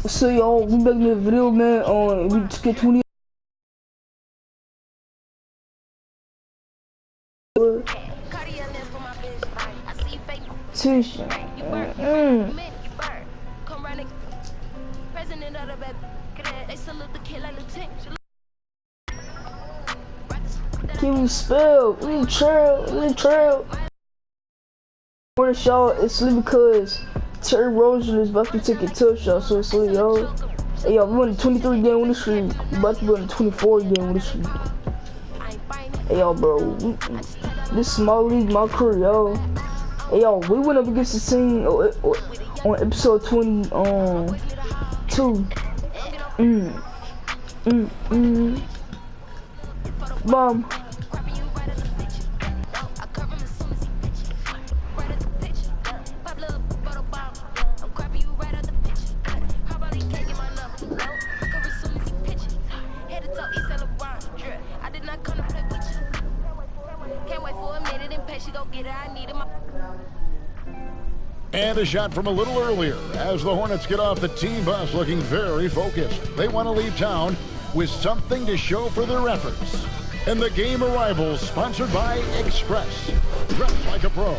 So y'all, we making a video, man. We just get 20. Tuition. Can we spell? We trail. For the show, it's because Terry Rozier is about to take a touchdown, so it's like, yo. Hey, yo, we won a 23 game winning streak. We about to be on a 24 game winning streak. Hey, yo, bro. This small league, my career, yo. Hey, yo, we went up against the team on episode 22. Bomb. And a shot from a little earlier as the Hornets get off the team bus looking very focused. They want to leave town with something to show for their efforts. And the game arrivals sponsored by Express. Dress like a pro.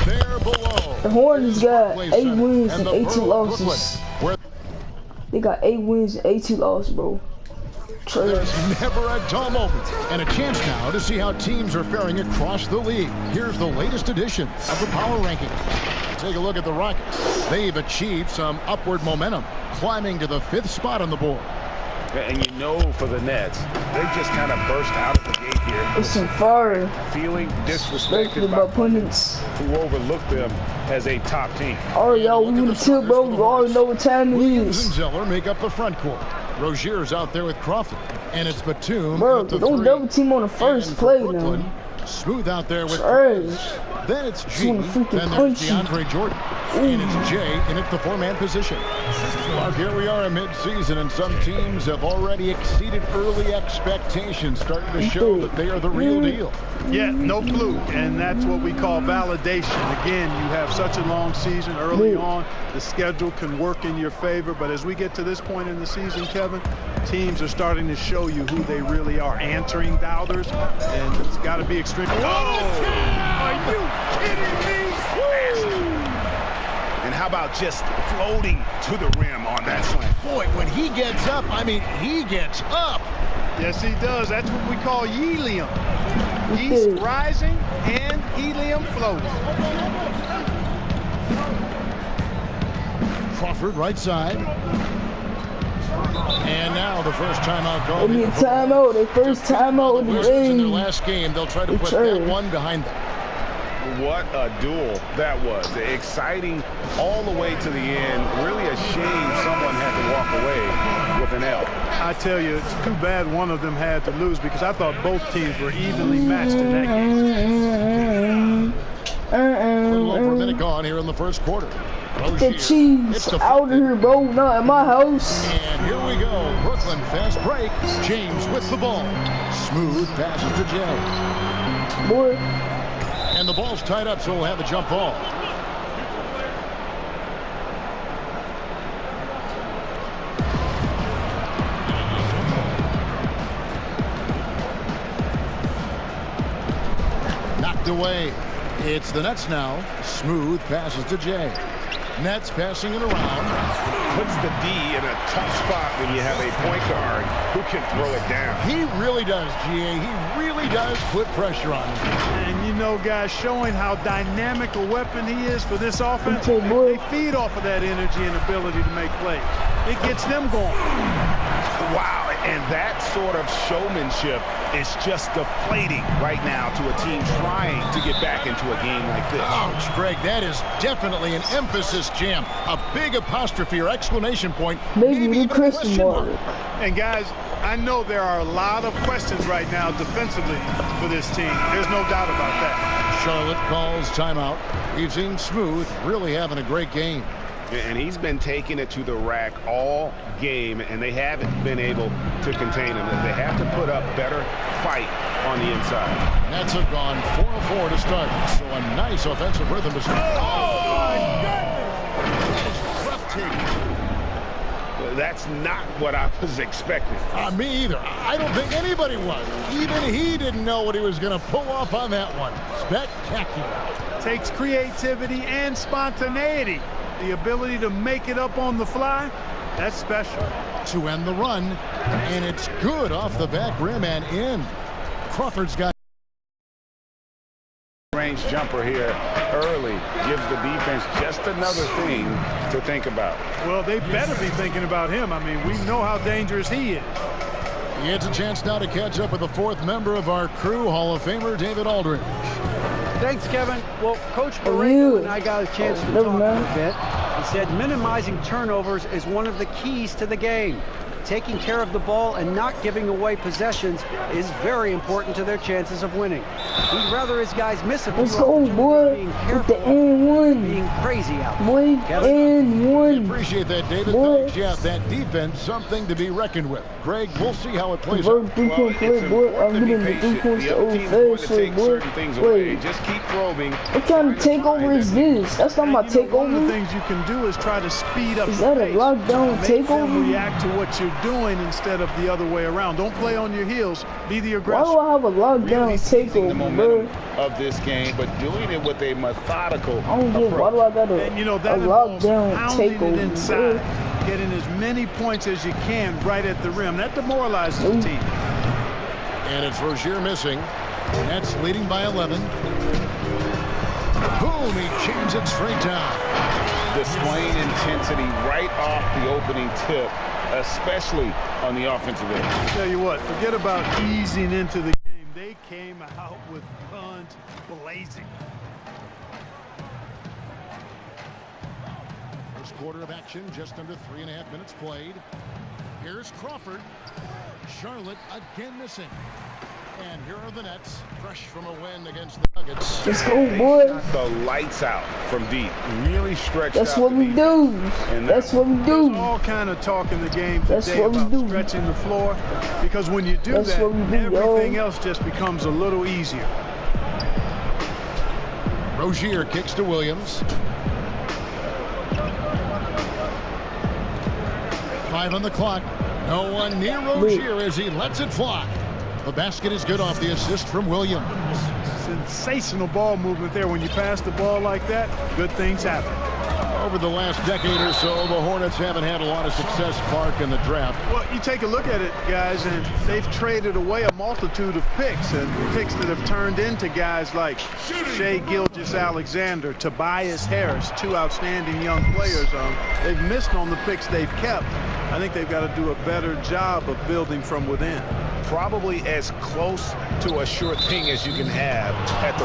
There below. The Hornets got 8 wins and 18 losses. They got 8 wins and 18 losses, bro. There's never a dull moment. And a chance now to see how teams are faring across the league. Here's the latest edition of the Power Rankings. Take a look at the Rockets. They've achieved some upward momentum, climbing to the 5th spot on the board. And you know, for the Nets, they just kind of burst out of the gate here. It's some fire. Feeling disrespected by opponents who overlooked them as a top team. Alright, y'all, we in the tilt, bro. We already know what time it Williams is. and Zeller make up the front court. Rozier's out there with Crawford. And it's Batum. Bro, don't double team on the first play now. Smooth out there with Trash. Then it's G. Then there's DeAndre Jordan. And it's Jay in at the 4-man position. Mark, here we are in mid-season, and some teams have already exceeded early expectations, starting to show that they are the real deal. Yeah, no clue, and that's what we call validation. Again, you have such a long season early on. The schedule can work in your favor, but as we get to this point in the season, Kevin, teams are starting to show you who they really are, answering doubters, and it's got to be extreme. Are you kidding me? And how about just floating to the rim on that slam? Boy, when he gets up, I mean, he gets up. Yes, he does. That's what we call helium. East rising and helium floating. Crawford right side. And now the first timeout call. They need timeout. Their first timeout in the Wizards in their game. last game. They'll try to put that one behind them. What a duel that was. Exciting all the way to the end. Really a shame someone had to walk away with an L. I tell you, it's too bad one of them had to lose because I thought both teams were evenly matched in that game. A little over a minute gone here in the first quarter. The cheese out of here, bro. Not at my house. And here we go. Brooklyn fast break. James with the ball. Smooth passes to Jay. Boy. And the ball's tied up, so we'll have a jump ball. Knocked away. It's the Nets now. Smooth passes to Jay. Nets passing it around. Puts the D in a tough spot when you have a point guard who can throw it down. He really does, GA. He really does put pressure on him. And you know, guys, showing how dynamic a weapon he is for this offense, Okay, they feed off of that energy and ability to make plays. It gets them going. Wow, and that sort of showmanship is just deflating right now to a team trying to get back into a game like this. Ouch, Greg, that is definitely an emphasis jam. A big apostrophe or exclamation point. Maybe even a question mark. And guys, I know there are a lot of questions right now defensively for this team. There's no doubt about that. Charlotte calls timeout. We've seen Smooth really having a great game. And he's been taking it to the rack all game, and they haven't been able to contain him. They have to put up better fight on the inside. Nets have gone 4 of 4 to start, so a nice offensive rhythm to start. Oh, my goodness! That is breathtaking. That's not what I was expecting. Me either. I don't think anybody was. Even he didn't know what he was going to pull off on that one. Spectacular. Takes creativity and spontaneity. The ability to make it up on the fly, that's special. To end the run, and it's good off the back rim and in. Crawford's got Range jumper here early gives the defense just another thing to think about. Well, they better be thinking about him. I mean, we know how dangerous he is. He gets a chance now to catch up with the fourth member of our crew, Hall of Famer David Aldridge. Thanks, Kevin. Well, Coach Borrego and I got a chance to talk a bit. He said minimizing turnovers is one of the keys to the game. Taking care of the ball and not giving away possessions is very important to their chances of winning. He'd rather his guys miss a few boy. being With the careful, N1. being crazy out there. Boy, N1. Appreciate that, David. Boy. Thanks. Yeah, that defense, something to be reckoned with. Greg, we'll see how it plays Bro, out. 3-point play, boy. I'm getting the 3 points to old fast shit, boy. Wait, Just keep probing. what kind of takeover is this? That's not my And, you know, one of the takeover. things you can do is try to speed up Is the that a pace. lockdown Make them takeover? react to what you're doing instead of the other way around. Don't play on your heels. Be the Why aggressor. do I have a lockdown Really seizing the takeover, momentum bro? of this game, but doing it with a methodical I don't get why do I got And you know a that involves lockdown pounding it takeover, inside, bro? getting as many points as you can right at the rim. That demoralizes the team. And it's Rozier missing. Nets leading by 11. Boom, he jams it straight down. displaying intensity right off the opening tip, especially on the offensive end. I'll tell you what, forget about easing into the game. They came out with guns blazing. First quarter of action, just under 3.5 minutes played. Here's Crawford. Charlotte again missing. And here are the Nets, fresh from a win against the Nuggets. Let's go, boy. Shot the lights out from deep. Really stretched That's out what the we defense. do. And That's what we There's do. all kind of talk in the game That's today what we about do. stretching the floor, because when you do That's that, what we do, everything yo. else just becomes a little easier. Rozier kicks to Williams. 5 on the clock. No one near Rozier as he lets it fly. The basket is good off the assist from Williams. Sensational ball movement there. When you pass the ball like that, good things happen. Over the last decade or so, the Hornets haven't had a lot of success, Clark, in the draft. Well, you take a look at it, guys, and they've traded away a multitude of picks, and picks that have turned into guys like Shai Gilgeous-Alexander, Tobias Harris, two outstanding young players. They've missed on the picks they've kept. I think they've got to do a better job of building from within. Probably as close to a sure thing as you can have at the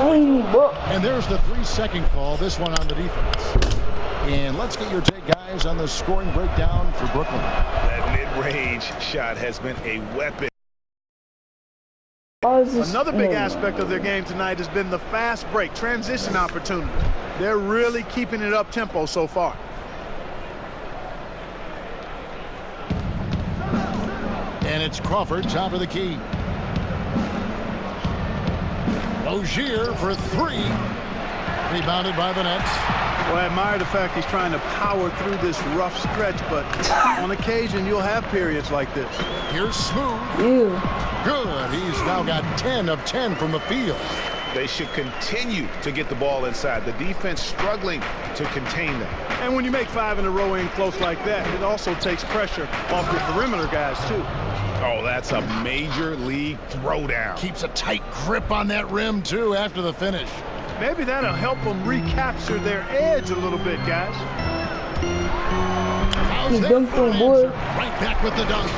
And there's the 3-second call, this one on the defense. And let's get your take, guys, on the scoring breakdown for Brooklyn. That mid-range shot has been a weapon. Another big aspect of their game tonight has been the fast break, transition opportunity. They're really keeping it up tempo so far. And it's Crawford, top of the key. Rozier for 3. Rebounded by the Nets. Well, I admire the fact he's trying to power through this rough stretch, but on occasion you'll have periods like this. Here's Smooth. Yeah. Good. He's now got 10 of 10 from the field. They should continue to get the ball inside. The defense struggling to contain them. And when you make 5 in a row in close like that, it also takes pressure off your perimeter guys, too. Oh, that's a major league throwdown. Keeps a tight grip on that rim, too, after the finish. Maybe that'll help them recapture their edge a little bit, guys. How's that dunked for an on, boy. answer? Right back with the dunk.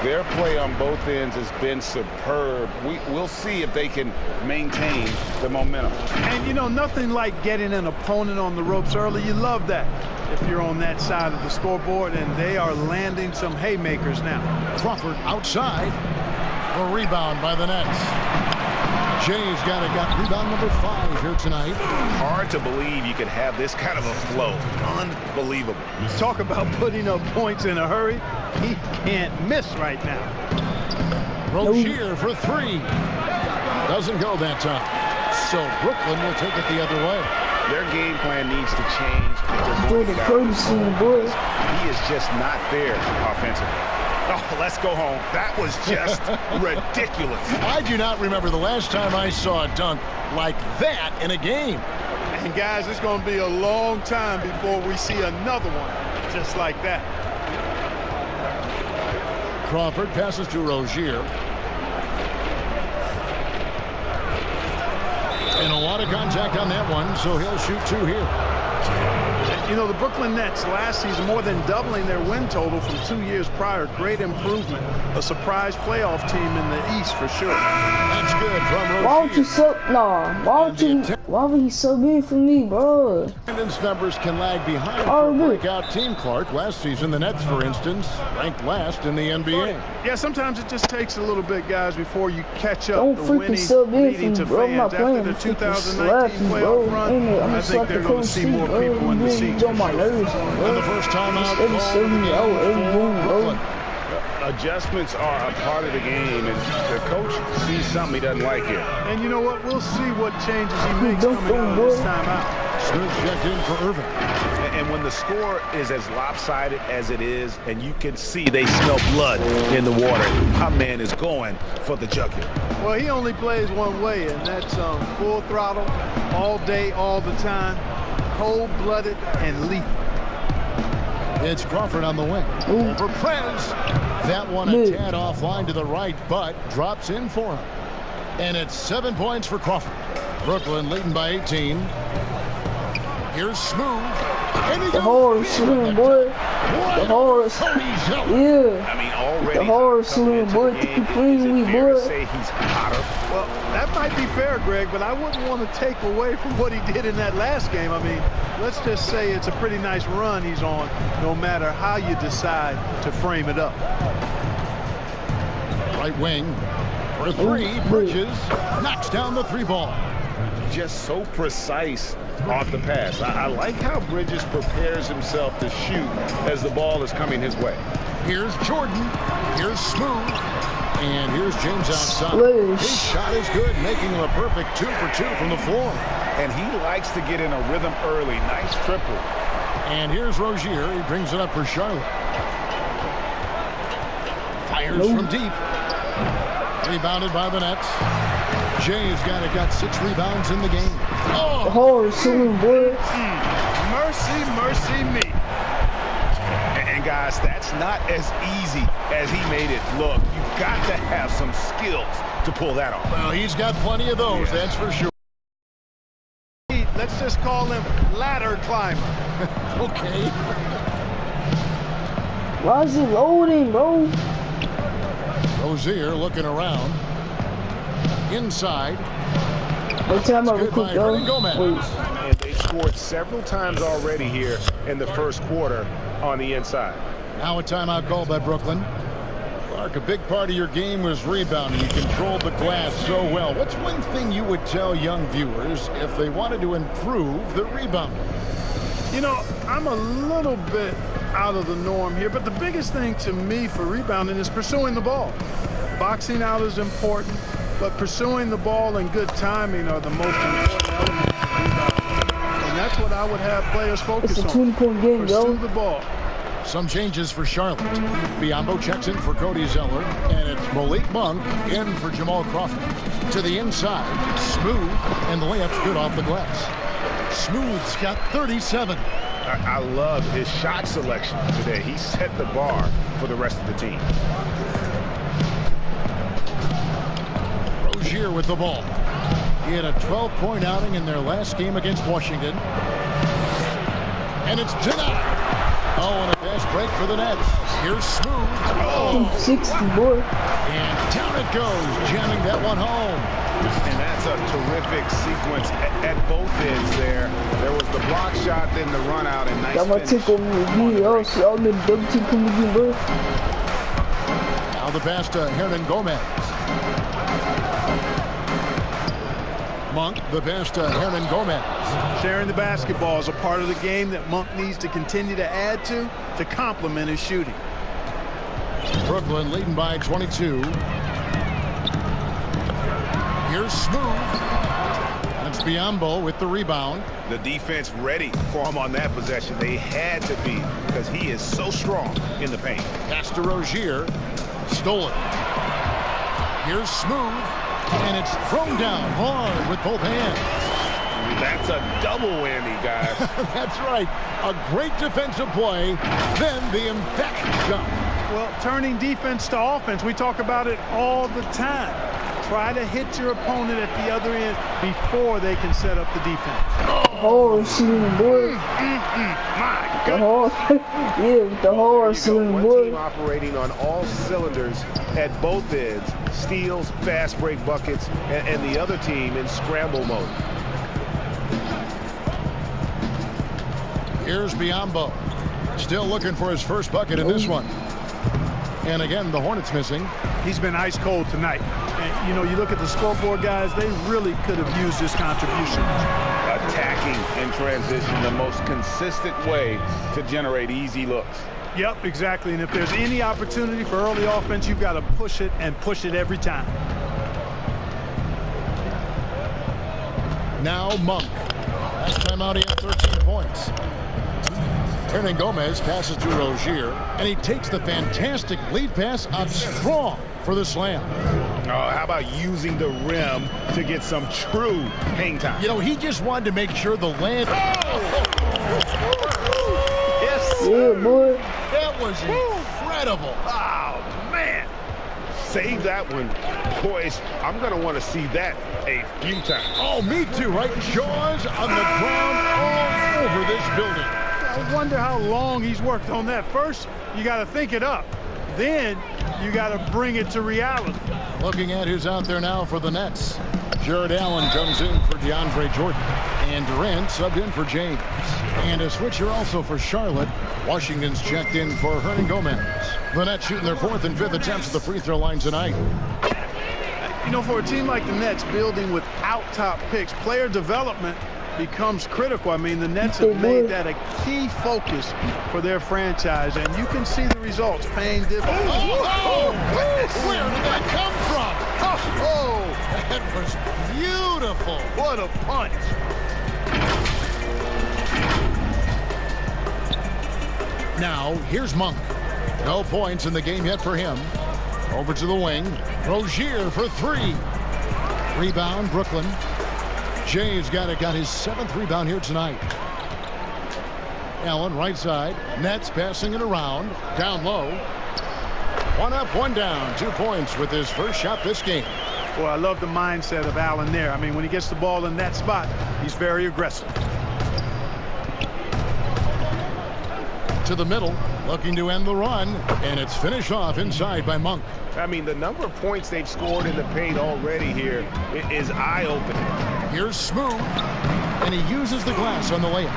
Their play on both ends has been superb. We'll see if they can maintain the momentum. And, you know, nothing like getting an opponent on the ropes early. You love that if you're on that side of the scoreboard, and they are landing some haymakers now. Crawford outside. A rebound by the Nets. Jay's got rebound number 5 here tonight. Hard to believe you could have this kind of a flow. Unbelievable. Talk about putting up points in a hurry. He can't miss right now. Rozier for 3. Doesn't go that time. So Brooklyn will take it the other way. Their game plan needs to change if they're going to get out of this hole. Boy. He is just not there offensively. Oh, let's go home. That was just ridiculous. I do not remember the last time I saw a dunk like that in a game. And guys, it's going to be a long time before we see another one just like that. Crawford passes to Rozier. And a lot of contact on that one, so he'll shoot 2 here. You know, the Brooklyn Nets last season more than doubling their win total from 2 years prior. Great improvement. A surprise playoff team in the East for sure. That's good from Rozier. Why would you sub? Nah. Why would he sub in for me, bro? Attendance numbers can lag behind for breakout team, Clark. Last season, the Nets, for instance, ranked last in the NBA. Yeah, sometimes it just takes a little bit, guys, before you catch up. Don't the freaking winning sub in leading for to me, bro. I'm not fans. playing. After the 2019 playoff run, I think they're going to see more people in the seats. On my nerves, And the first time out, every 70 hour, every boom, bro. Adjustments are a part of the game, and the coach sees something he doesn't like here. And you know what? We'll see what changes he makes coming out of this timeout. Smith checked in for Irving. And when the score is as lopsided as it is, and you can see they smell blood in the water, my man is going for the jugular. Well, he only plays one way, and that's full throttle, all day, all the time, cold-blooded and lethal. It's Crawford on the wing. Over Prez. That one a tad offline to the right, but drops in for him. And it's 7 points for Crawford. Brooklyn leading by 18. Here's Smooth. The horse swim, boy. The horse. Yeah. I mean, already the horse swim, boy. Keep clean, boy. Say he's hotter. Well, that might be fair, Greg, but I wouldn't want to take away from what he did in that last game. I mean, let's just say it's a pretty nice run he's on, no matter how you decide to frame it up. Right wing for 3. Bridges knocks down the 3 ball. Just so precise off the pass. I like how Bridges prepares himself to shoot as the ball is coming his way. Here's Jordan. Here's Smooth. And here's James outside. His shot is good, making him a perfect 2 for 2 from the floor. And he likes to get in a rhythm early. Nice triple. And here's Rozier. He brings it up for Charlotte. Fires from deep. Rebounded by the Nets. Jay's got 6 rebounds in the game. Oh, the horse swim, boy. Mercy, mercy me. And guys, that's not as easy as he made it look. You've got to have some skills to pull that off. Well, he's got plenty of those, that's for sure. Let's just call him ladder climber. Okay. Why is he loading, bro? Rozier looking around. Inside. What time are we quick, though? And they scored several times already here in the first quarter on the inside. Now a timeout called by Brooklyn. Clark, a big part of your game was rebounding. You controlled the glass so well. What's one thing you would tell young viewers if they wanted to improve the rebound? You know, I'm a little bit out of the norm here, but the biggest thing to me for rebounding is pursuing the ball. Boxing out is important, but pursuing the ball and good timing are the most important elements of rebounding. And that's what I would have players focus on. It's a 20-point game, Pursue the ball. Some changes for Charlotte. Biombo checks in for Cody Zeller, and it's Malik Monk in for Jamal Crawford. To the inside, Smooth, and the layup's good off the glass. Smooth's got 37. I love his shot selection today. He set the bar for the rest of the team. Rozier with the ball. He had a 12-point outing in their last game against Washington. And it's denied. Oh, and a fast break for the Nets. Here's Smooth. Oh, 60, boy. And down it goes, jamming that one home. And that's a terrific sequence at both ends there. There was the block shot, then the run out, and nice finish. Now the pass to Hernan Gomez. Monk, the pass to Hernan Gomez. Sharing the basketball is a part of the game that Monk needs to continue to add to complement his shooting. Brooklyn leading by 22. Here's Smooth. That's Biyombo with the rebound. The defense ready for him on that possession. They had to be, because he is so strong in the paint. Pass to Rozier. Stolen. Here's Smooth. And it's thrown down hard with both hands. That's a double whammy, guys. That's right. A great defensive play. Then the emphatic shot. Well, turning defense to offense, we talk about it all the time. Try to hit your opponent at the other end before they can set up the defense. Oh, shooting boy. My The goodness. whole, yeah, the whole shooting One boy. team operating on all cylinders at both ends. Steals, fast break buckets, and the other team in scramble mode. Here's Biyombo. Still looking for his first bucket in this one. And again, the Hornets missing. He's been ice cold tonight. And, you know, you look at the scoreboard, guys, they really could have used this contribution. Attacking in transition, the most consistent way to generate easy looks. Yep, exactly. And if there's any opportunity for early offense, you've got to push it and push it every time. Now Monk. Last time out, he had 13 points. Hernangomez passes to Rozier, and he takes the fantastic lead pass up strong for the slam. Oh, how about using the rim to get some true hang time? You know, he just wanted to make sure the land. Yes, Yeah, boy. That was incredible. Oh, man. Save that one. Boys, I'm going to want to see that a few times. Oh, me too, right? Jaws on the ground all over this building. I wonder how long he's worked on that. First, you got to think it up. Then you got to bring it to reality. Looking at who's out there now for the Nets. Jared Allen comes in for DeAndre Jordan. And Durant subbed in for James. And a switcher also for Charlotte. Washington's checked in for Hernangomez. The Nets shooting their fourth and fifth attempts at the free throw line tonight. You know, for a team like the Nets building without top picks, player development becomes critical. I mean, the Nets have made that a key focus for their franchise, and you can see the results paying dividends. Oh, where did that come from? Oh, that was beautiful. What a punch. Now, here's Monk. No points in the game yet for him. Over to the wing. Rozier for three. Rebound, Brooklyn. Jay's got his seventh rebound here tonight. Allen, right side. Nets passing it around. Down low. One up, one down. 2 points with his first shot this game. Well, I love the mindset of Allen there. I mean, when he gets the ball in that spot, he's very aggressive. To the middle, looking to end the run, and it's finished off inside by Monk. I mean, the number of points they've scored in the paint already here is eye-opening. Here's Smooth, and he uses the glass on the layup.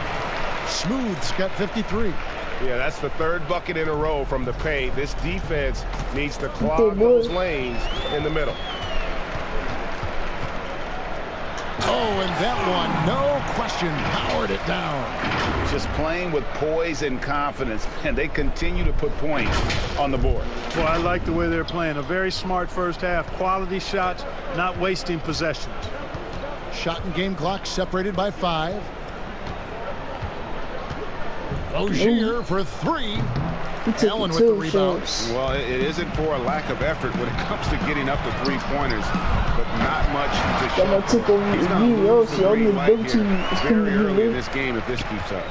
Smooth's got 53. Yeah, that's the third bucket in a row from the paint. This defense needs to clog those lanes in the middle. Oh, and that one, no question, powered it down. Just playing with poise and confidence, and they continue to put points on the board. Well, I like the way they're playing. A very smart first half. Quality shots, not wasting possessions. Shot and game clock separated by 5. Rozier for 3. Allen with the rebound. Well, it isn't for a lack of effort when it comes to getting up to three-pointers, but not much to show. He's going to lose the green light here very early in this game if this keeps up.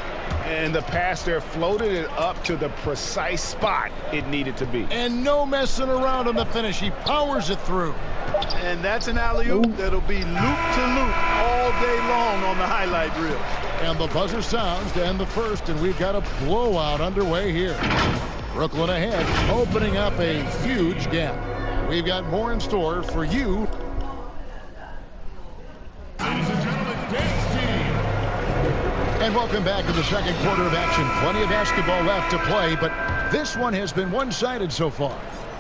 And the pass there floated it up to the precise spot it needed to be. And no messing around on the finish. He powers it through. And that's an alley-oop that'll be loop-to-loop all day long on the highlight reel. And the buzzer sounds to end the first, and we've got a blowout underway here. Brooklyn ahead, opening up a huge gap. We've got more in store for you. Ladies and gentlemen, dance team. And welcome back to the second quarter of action. Plenty of basketball left to play, but this one has been one-sided so far.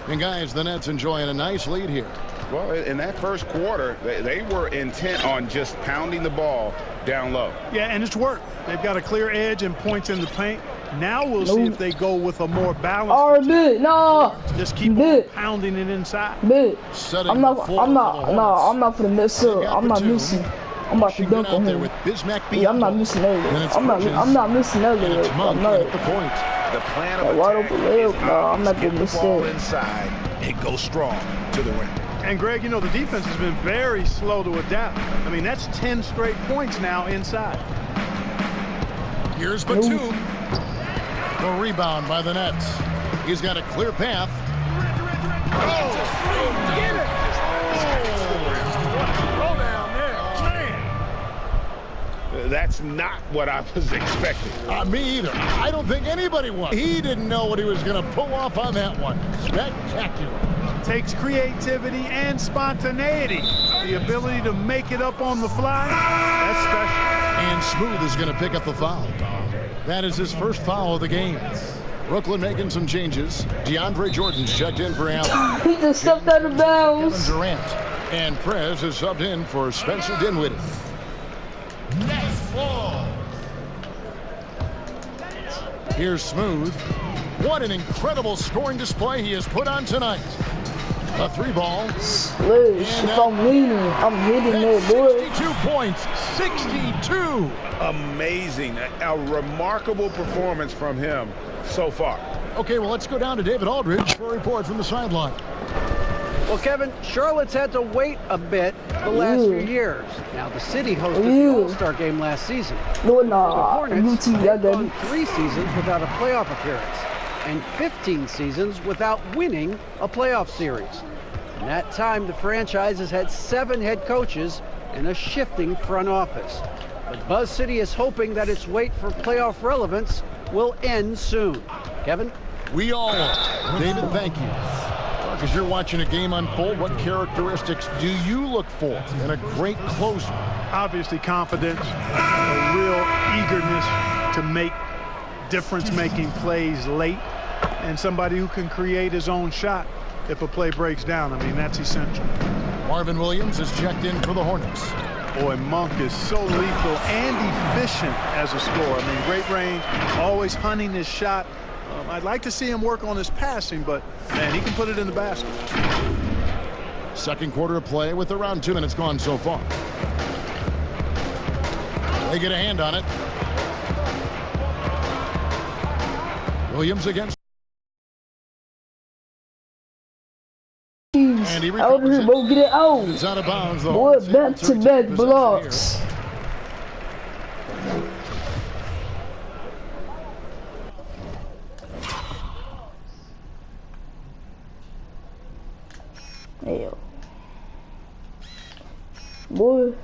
And guys, the Nets enjoying a nice lead here. Well, in that first quarter, they were intent on just pounding the ball down low. Yeah, and it's worked. They've got a clear edge and points in the paint. Now we'll see if they go with a more balanced. Just keep pounding it inside. I'm not for the mess up. I'm not missing. I'm about to dunk on him. Yeah, I'm not missing that. I'm not missing that. I'm not. The point. The plan of wide open layup. No, I'm not gonna miss that. Inside and go strong to the rim. And Greg, you know, the defense has been very slow to adapt. I mean, that's 10 straight points now inside. Here's Batum. The rebound by the Nets. He's got a clear path. Oh, get it! Throw down there, man. That's not what I was expecting. Me either. I don't think anybody was. He didn't know what he was going to pull off on that one. Spectacular. Takes creativity and spontaneity. The ability to make it up on the fly, that's special. And Smooth is going to pick up the foul. That is his first foul of the game. Brooklyn making some changes. DeAndre Jordan's checked in for Allen. He just stepped out of bounds. Kevin Durant. And Prez is subbed in for Spencer Dinwiddie. Here's Smooth. What an incredible scoring display he has put on tonight. A 3-ball. If I'm leaning, I'm hitting that, boy. 62 points. 62. Amazing. A remarkable performance from him so far. Okay, well, let's go down to David Aldridge for a report from the sideline. Well, Kevin, Charlotte's had to wait a bit the last few years. Now, the city hosted the All-Star game last season. No, The Hornets have gone 3 seasons without a playoff appearance and 15 seasons without winning a playoff series. In that time, the franchise has had 7 head coaches and a shifting front office. But Buzz City is hoping that its wait for playoff relevance will end soon. Kevin? We all are. David, thank you. As you're watching a game unfold, what characteristics do you look for in a great closer? Obviously confidence, a real eagerness to make difference-making plays late, and somebody who can create his own shot if a play breaks down. I mean, that's essential. Marvin Williams is checked in for the Hornets. Boy, Monk is so lethal and efficient as a scorer. I mean, great range, always hunting his shot. I'd like to see him work on his passing, but, man, he can put it in the basket. Second quarter of play with around 2 minutes gone so far. They get a hand on it. Williams against. And he out here, bro, get it out. It's out of bounds, though. Boy, back-to-back blocks. Hell. Boy.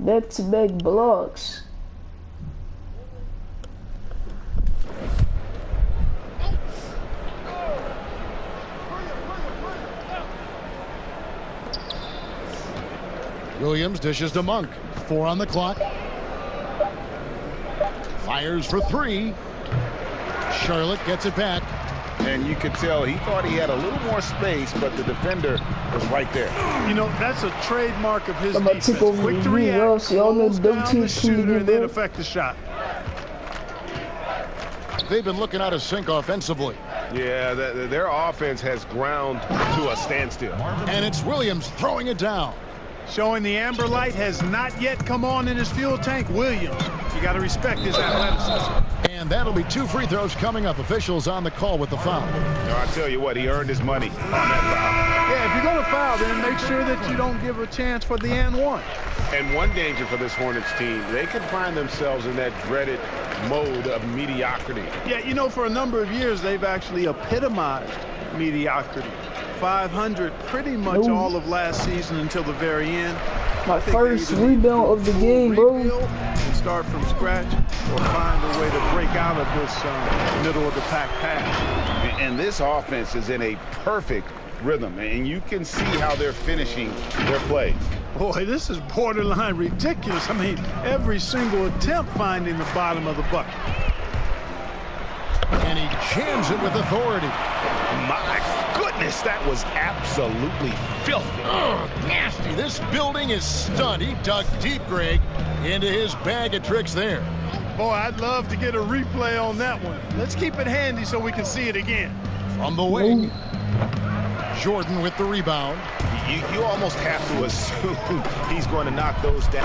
Back-to-back blocks. Williams dishes to Monk. 4 on the clock. Fires for 3. Charlotte gets it back. And you could tell he thought he had a little more space, but the defender was right there. You know, that's a trademark of his I'm about to take over defense. Quick to the react, close down the shooter, and then bro. affect the shot. They've been looking out of sync offensively. Yeah, their offense has ground to a standstill. And it's Williams throwing it down. Showing the amber light has not yet come on in his fuel tank. Williams, you got to respect his athleticism. And that'll be 2 free throws coming up. Officials on the call with the foul. I tell you what, he earned his money on that foul. Yeah, if you're going to foul, then make sure that you don't give a chance for the and one. And one danger for this Hornets team, they can find themselves in that dreaded mode of mediocrity. Yeah, you know, for a number of years, they've actually epitomized mediocrity. 500 pretty much all of last season until the very end. My first rebound of the game, bro. And start from scratch or find a way to break out of this middle of the pack pass. And this offense is in a perfect rhythm, and you can see how they're finishing their plays. Boy, this is borderline ridiculous. I mean, every single attempt finding the bottom of the bucket. And he jams it with authority. My goodness, that was absolutely filthy. Oh, nasty. This building is stunned. He dug deep, Greg, into his bag of tricks there. Boy, I'd love to get a replay on that one. Let's keep it handy so we can see it again. From the wing, Jordan with the rebound. You almost have to assume he's going to knock those down.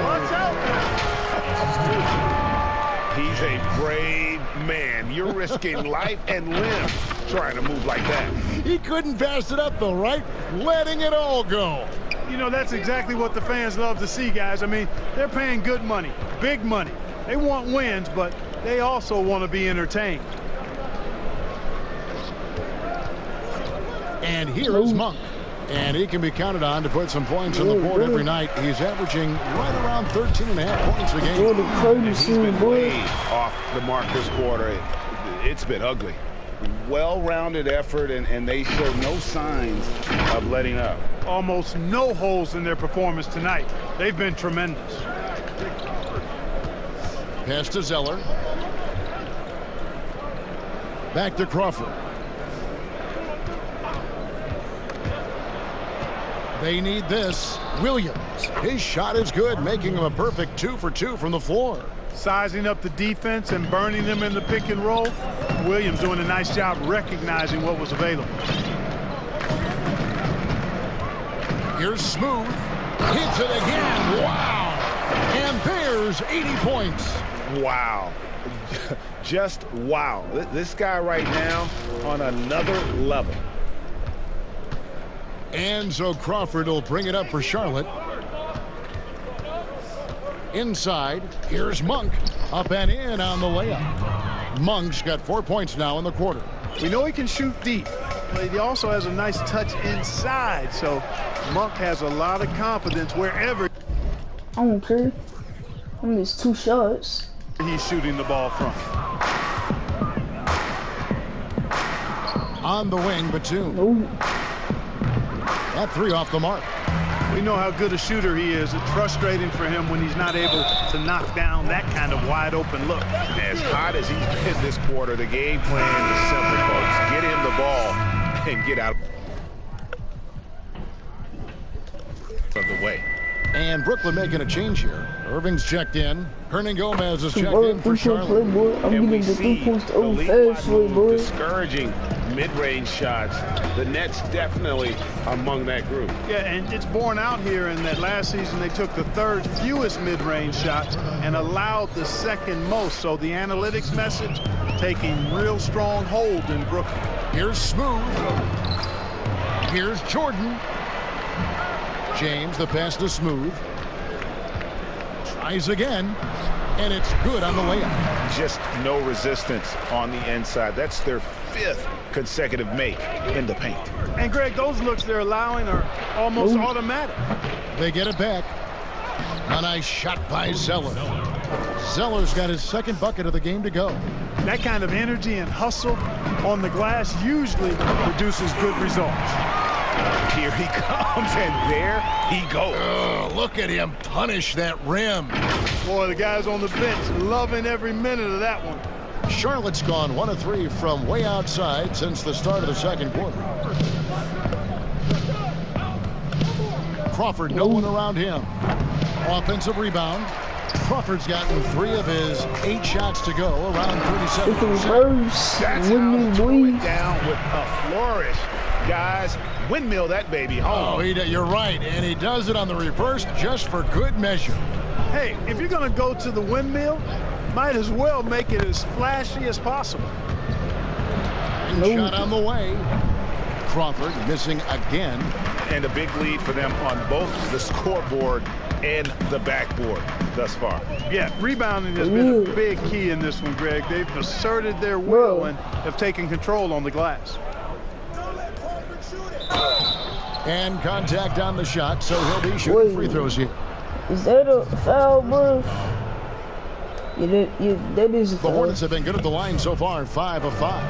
Watch out. He's a brave man. You're risking life and limb trying to move like that. He couldn't pass it up, though, right? Letting it all go. You know, that's exactly what the fans love to see, guys. I mean, they're paying good money, big money. They want wins, but they also want to be entertained. And here is Monk. And he can be counted on to put some points on the board every night. He's averaging right around 13.5 points a game. He's been way off the mark this quarter. It's been ugly. Well-rounded effort, and they show no signs of letting up. Almost no holes in their performance tonight. They've been tremendous. Pass to Zeller. Back to Crawford. They need this. Williams. His shot is good, making him a perfect 2 for 2 from the floor. Sizing up the defense and burning them in the pick and roll. Williams doing a nice job recognizing what was available. Here's Smooth. Hits it again. Wow. And there's 80 points. Wow. Just wow. This guy right now on another level. And so Crawford will bring it up for Charlotte. Inside, here's Monk. Up and in on the layup. Monk's got 4 points now in the quarter. We know he can shoot deep, but he also has a nice touch inside. So Monk has a lot of confidence wherever. I don't care. I missed 2 shots. He's shooting the ball from. On the wing, Batum. No. That 3 off the mark. We know how good a shooter he is. It's frustrating for him when he's not able to knock down that kind of wide open look. As hot as he's been this quarter, the game plan is simple, folks. Get him the ball and get out of the way. And Brooklyn making a change here. Irving's checked in. Hernan Gomez is checked in for Charlotte. I'm getting the 3 points to old fast way, boy. Discouraging mid-range shots. The Nets definitely among that group. Yeah, and it's borne out here in that last season they took the 3rd fewest mid-range shots and allowed the 2nd most. So the analytics message taking real strong hold in Brooklyn. Here's Smooth. Here's Jordan. James, the pass to Smooth. Tries again, and it's good on the layup. Just no resistance on the inside. That's their 5th consecutive make in the paint. And Greg, those looks they're allowing are almost automatic. They get it back. A nice shot by Zeller. Zeller's got his 2nd bucket of the game to go. That kind of energy and hustle on the glass usually produces good results. Here he comes, and there he goes. Oh, look at him punish that rim. Boy, the guys on the bench loving every minute of that one. Charlotte's gone 1 of 3 from way outside since the start of the 2nd quarter. Crawford, no one around him. Offensive rebound. Crawford's gotten 3 of his 8 shots to go, around 37%. That's how to throw it down with a flourish. Guys, windmill that baby home. Oh, you're right, and he does it on the reverse just for good measure. Hey, if you're going to go to the windmill, might as well make it as flashy as possible. Shot on the way. Crawford missing again. And a big lead for them on both the scoreboard and the backboard thus far. Yeah, rebounding has been a big key in this one, Greg. They've asserted their will and have taken control on the glass. And contact on the shot, so he'll be shooting free throws here. Is that a foul, bro? That is a foul. The Hornets have been good at the line so far, 5 of 5.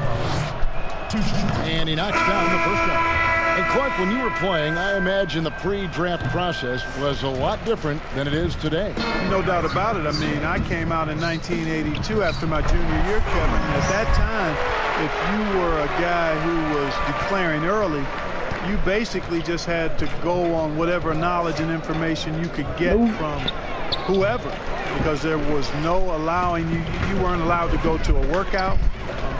And he knocks down the first one. And Clark, when you were playing, I imagine the pre-draft process was a lot different than it is today. No doubt about it. I mean, I came out in 1982 after my junior year, Kevin. And at that time, if you were a guy who was declaring early, you basically just had to go on whatever knowledge and information you could get from whoever, because there was no allowing you weren't allowed to go to a workout.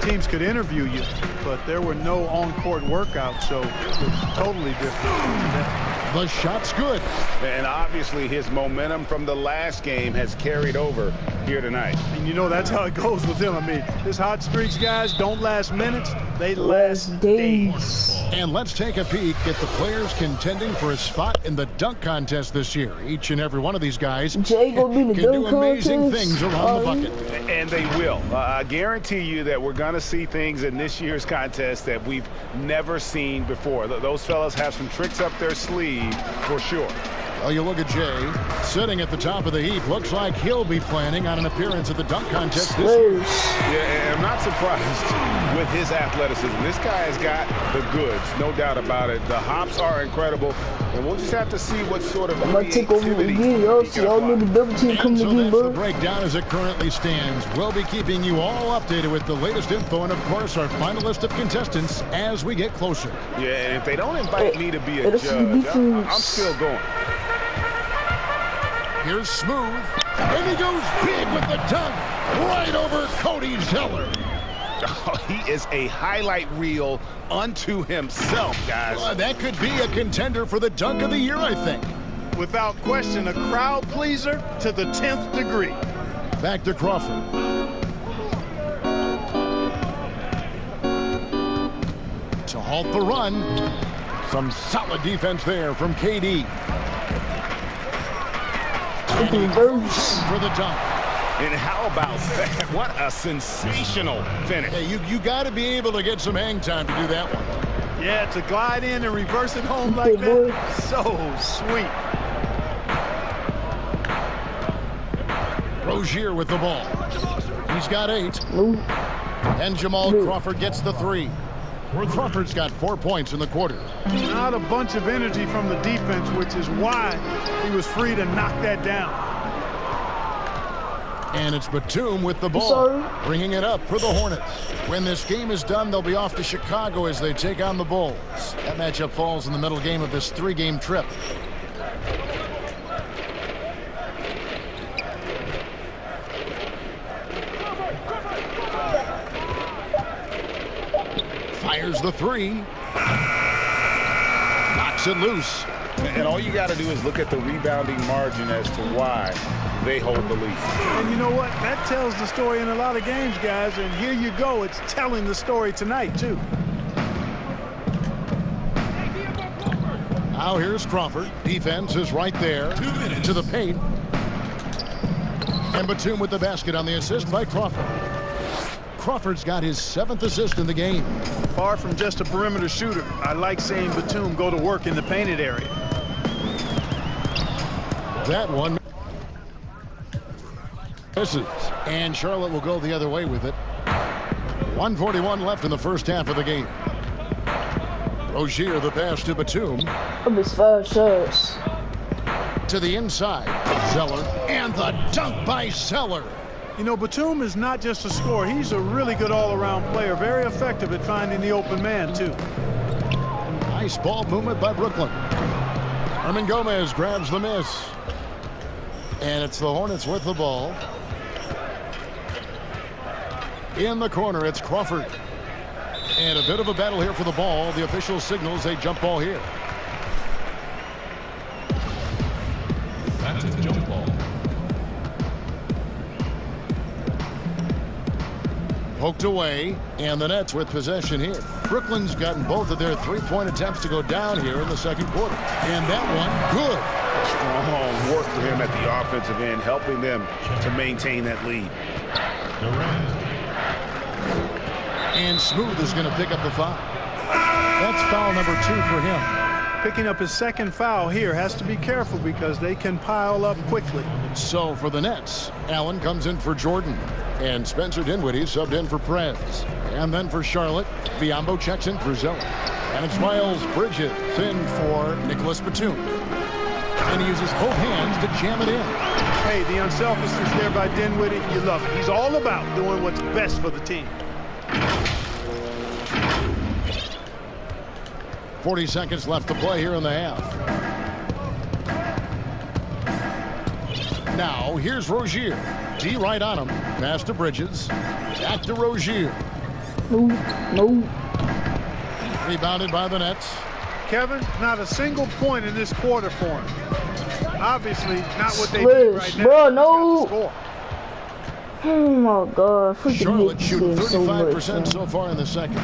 Teams could interview you, but there were no on-court workouts, so it's totally different. The shot's good. And obviously his momentum from the last game has carried over here tonight. And you know that's how it goes with him. I mean, his hot streaks, guys, don't last minutes. They last days. And let's take a peek at the players contending for a spot in the dunk contest this year. Each and every one of these guys Jay gonna be in the can do dunk amazing contest? things around the bucket. And they will. I guarantee you that we're going to see things in this year's contest that we've never seen before. Those fellas have some tricks up their sleeve for sure. Well, you look at Jay sitting at the top of the heap. Looks like he'll be planning on an appearance at the dunk contest this year. Yeah, I'm not surprised with his athleticism. This guy has got the goods, no doubt about it. The hops are incredible, and we'll just have to see what sort of I might take over again, y'all. See, y'all know the double team coming So again, that's the bro. breakdown as it currently stands. We'll be keeping you all updated with the latest info and, of course, our final list of contestants as we get closer. Yeah, and if they don't invite me to be a judge, I'm still going. Here's Smooth, and he goes big with the dunk right over Cody Zeller. Oh, he is a highlight reel unto himself, guys. That could be a contender for the dunk of the year, I think. Without question, a crowd pleaser to the 10th degree. Back to Crawford. To halt the run. Some solid defense there from KD. For the dunk. And how about that? What a sensational finish. Hey, you got to be able to get some hang time to do that one. Yeah, to glide in and reverse it home like that, so sweet. Rozier with the ball. He's got 8. And Jamal Crawford gets the 3. Crawford's got 4 points in the quarter. Not a bunch of energy from the defense, which is why he was free to knock that down. And it's Batum with the ball, bringing it up for the Hornets. When this game is done, they'll be off to Chicago as they take on the Bulls. That matchup falls in the middle game of this 3-game trip. Fires the 3. Knocks it loose. And all you got to do is look at the rebounding margin as to why they hold the lead. And you know what? That tells the story in a lot of games, guys. And here you go. It's telling the story tonight, too. Now here's Crawford. Defense is right there to the paint. And Batum with the basket on the assist by Crawford. Crawford's got his 7th assist in the game. Far from just a perimeter shooter, I like seeing Batum go to work in the painted area. That one misses. And Charlotte will go the other way with it. 1:41 left in the first half of the game. Rozier the pass to Batum. I missed 5 shots. To the inside. Zeller. And the dunk by Zeller. You know, Batum is not just a scorer. He's a really good all-around player. Very effective at finding the open man, too. Nice ball movement by Brooklyn. Herman Gomez grabs the miss. And it's the Hornets with the ball. In the corner, it's Crawford. And a bit of a battle here for the ball. The official signals a jump ball here. That's a jump ball. Poked away, and the Nets with possession here. Brooklyn's gotten both of their 3-point attempts to go down here in the second quarter. And that one, good. Strong work for him at the offensive end, helping them to maintain that lead. And Smooth is going to pick up the foul. That's foul number 2 for him. Picking up his 2nd foul here. Has to be careful because they can pile up quickly. So for the Nets, Allen comes in for Jordan. And Spencer Dinwiddie subbed in for Prez. And then for Charlotte, Biyombo checks in for Zeller. And it's Miles Bridges in for Nicholas Batum. And he uses both hands to jam it in. Hey, the unselfishness there by Dinwiddie, you love it. He's all about doing what's best for the team. 40 seconds left to play here in the half. Now, here's Rozier. D right on him. Pass to Bridges. Back to Rozier. No. Rebounded by the Nets. Kevin, not a single point in this quarter for him. Obviously, not what they need right now. Bro, no. Oh my God. Charlotte shooting 35% so far in the second.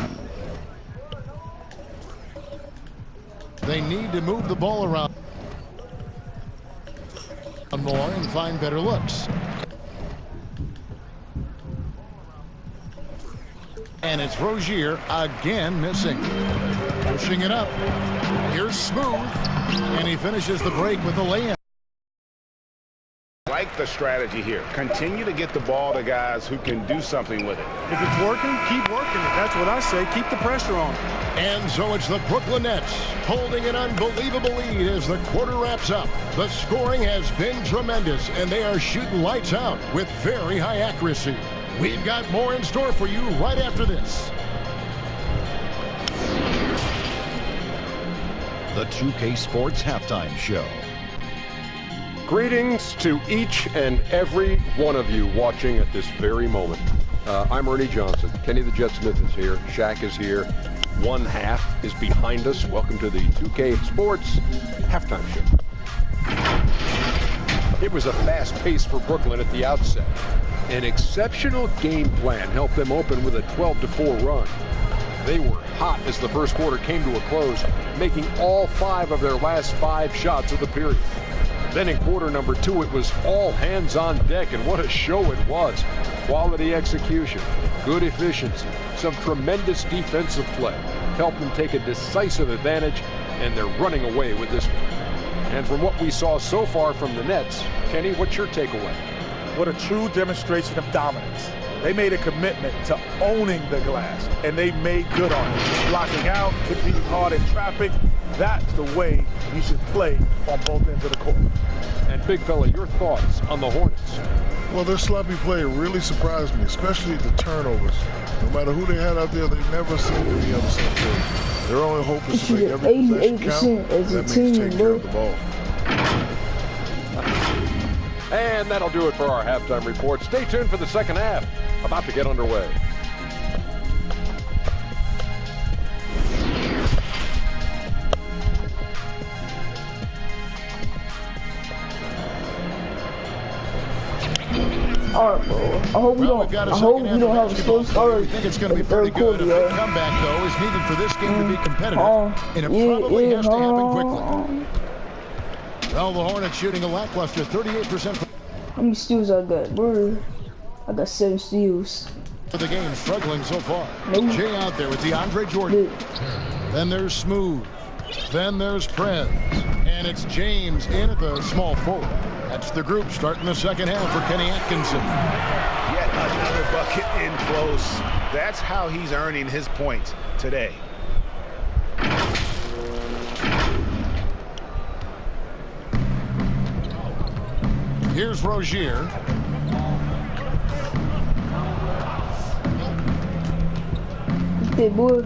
They need to move the ball around more and find better looks. And it's Rozier again missing. Pushing it up. Here's Smooth. And he finishes the break with a lay-in. Like the strategy here. Continue to get the ball to guys who can do something with it. If it's working, keep working it. That's what I say. Keep the pressure on. And so it's the Brooklyn Nets holding an unbelievable lead as the quarter wraps up. The scoring has been tremendous, and they are shooting lights out with very high accuracy. We've got more in store for you right after this. The 2K Sports Halftime Show. Greetings to each and every one of you watching at this very moment. I'm Ernie Johnson. Kenny the Jet Smith is here. Shaq is here. One half is behind us. Welcome to the 2K Sports Halftime Show. It was a fast pace for Brooklyn at the outset. An exceptional game plan helped them open with a 12-4 run. They were hot as the first quarter came to a close, making all 5 of their last 5 shots of the period. Then in quarter number 2, it was all hands on deck, and what a show it was. Quality execution, good efficiency, some tremendous defensive play helped them take a decisive advantage, and they're running away with this one. And from what we saw so far from the Nets, Kenny, what's your takeaway? What a true demonstration of dominance. They made a commitment to owning the glass, and they made good on it. Blocking out, competing hard in traffic. That's the way you should play on both ends of the court. And Big Fella, your thoughts on the Hornets? Well, their sloppy play really surprised me, especially the turnovers. No matter who they had out there, they never seemed to be upset for. Their only hope is to make every possession count. As a that means team, take care of the ball. And that'll do it for our halftime report. Stay tuned for the second half. About to get underway. All right, bro. I hope we don't have a slow start. I think it's going to be pretty good. A comeback, though, is needed for this game to be competitive, and it probably has to happen quickly. Well, the Hornets shooting a lackluster 38%. How many steals I got, bro? I got 7 steals. The game struggling so far. Jay out there with DeAndre Jordan. Then there's Smooth. Then there's Prez. And it's James in at the small forward. That's the group starting the second half for Kenny Atkinson. Yet another bucket in close. That's how he's earning his points today. Here's Rozier. Hey, boy.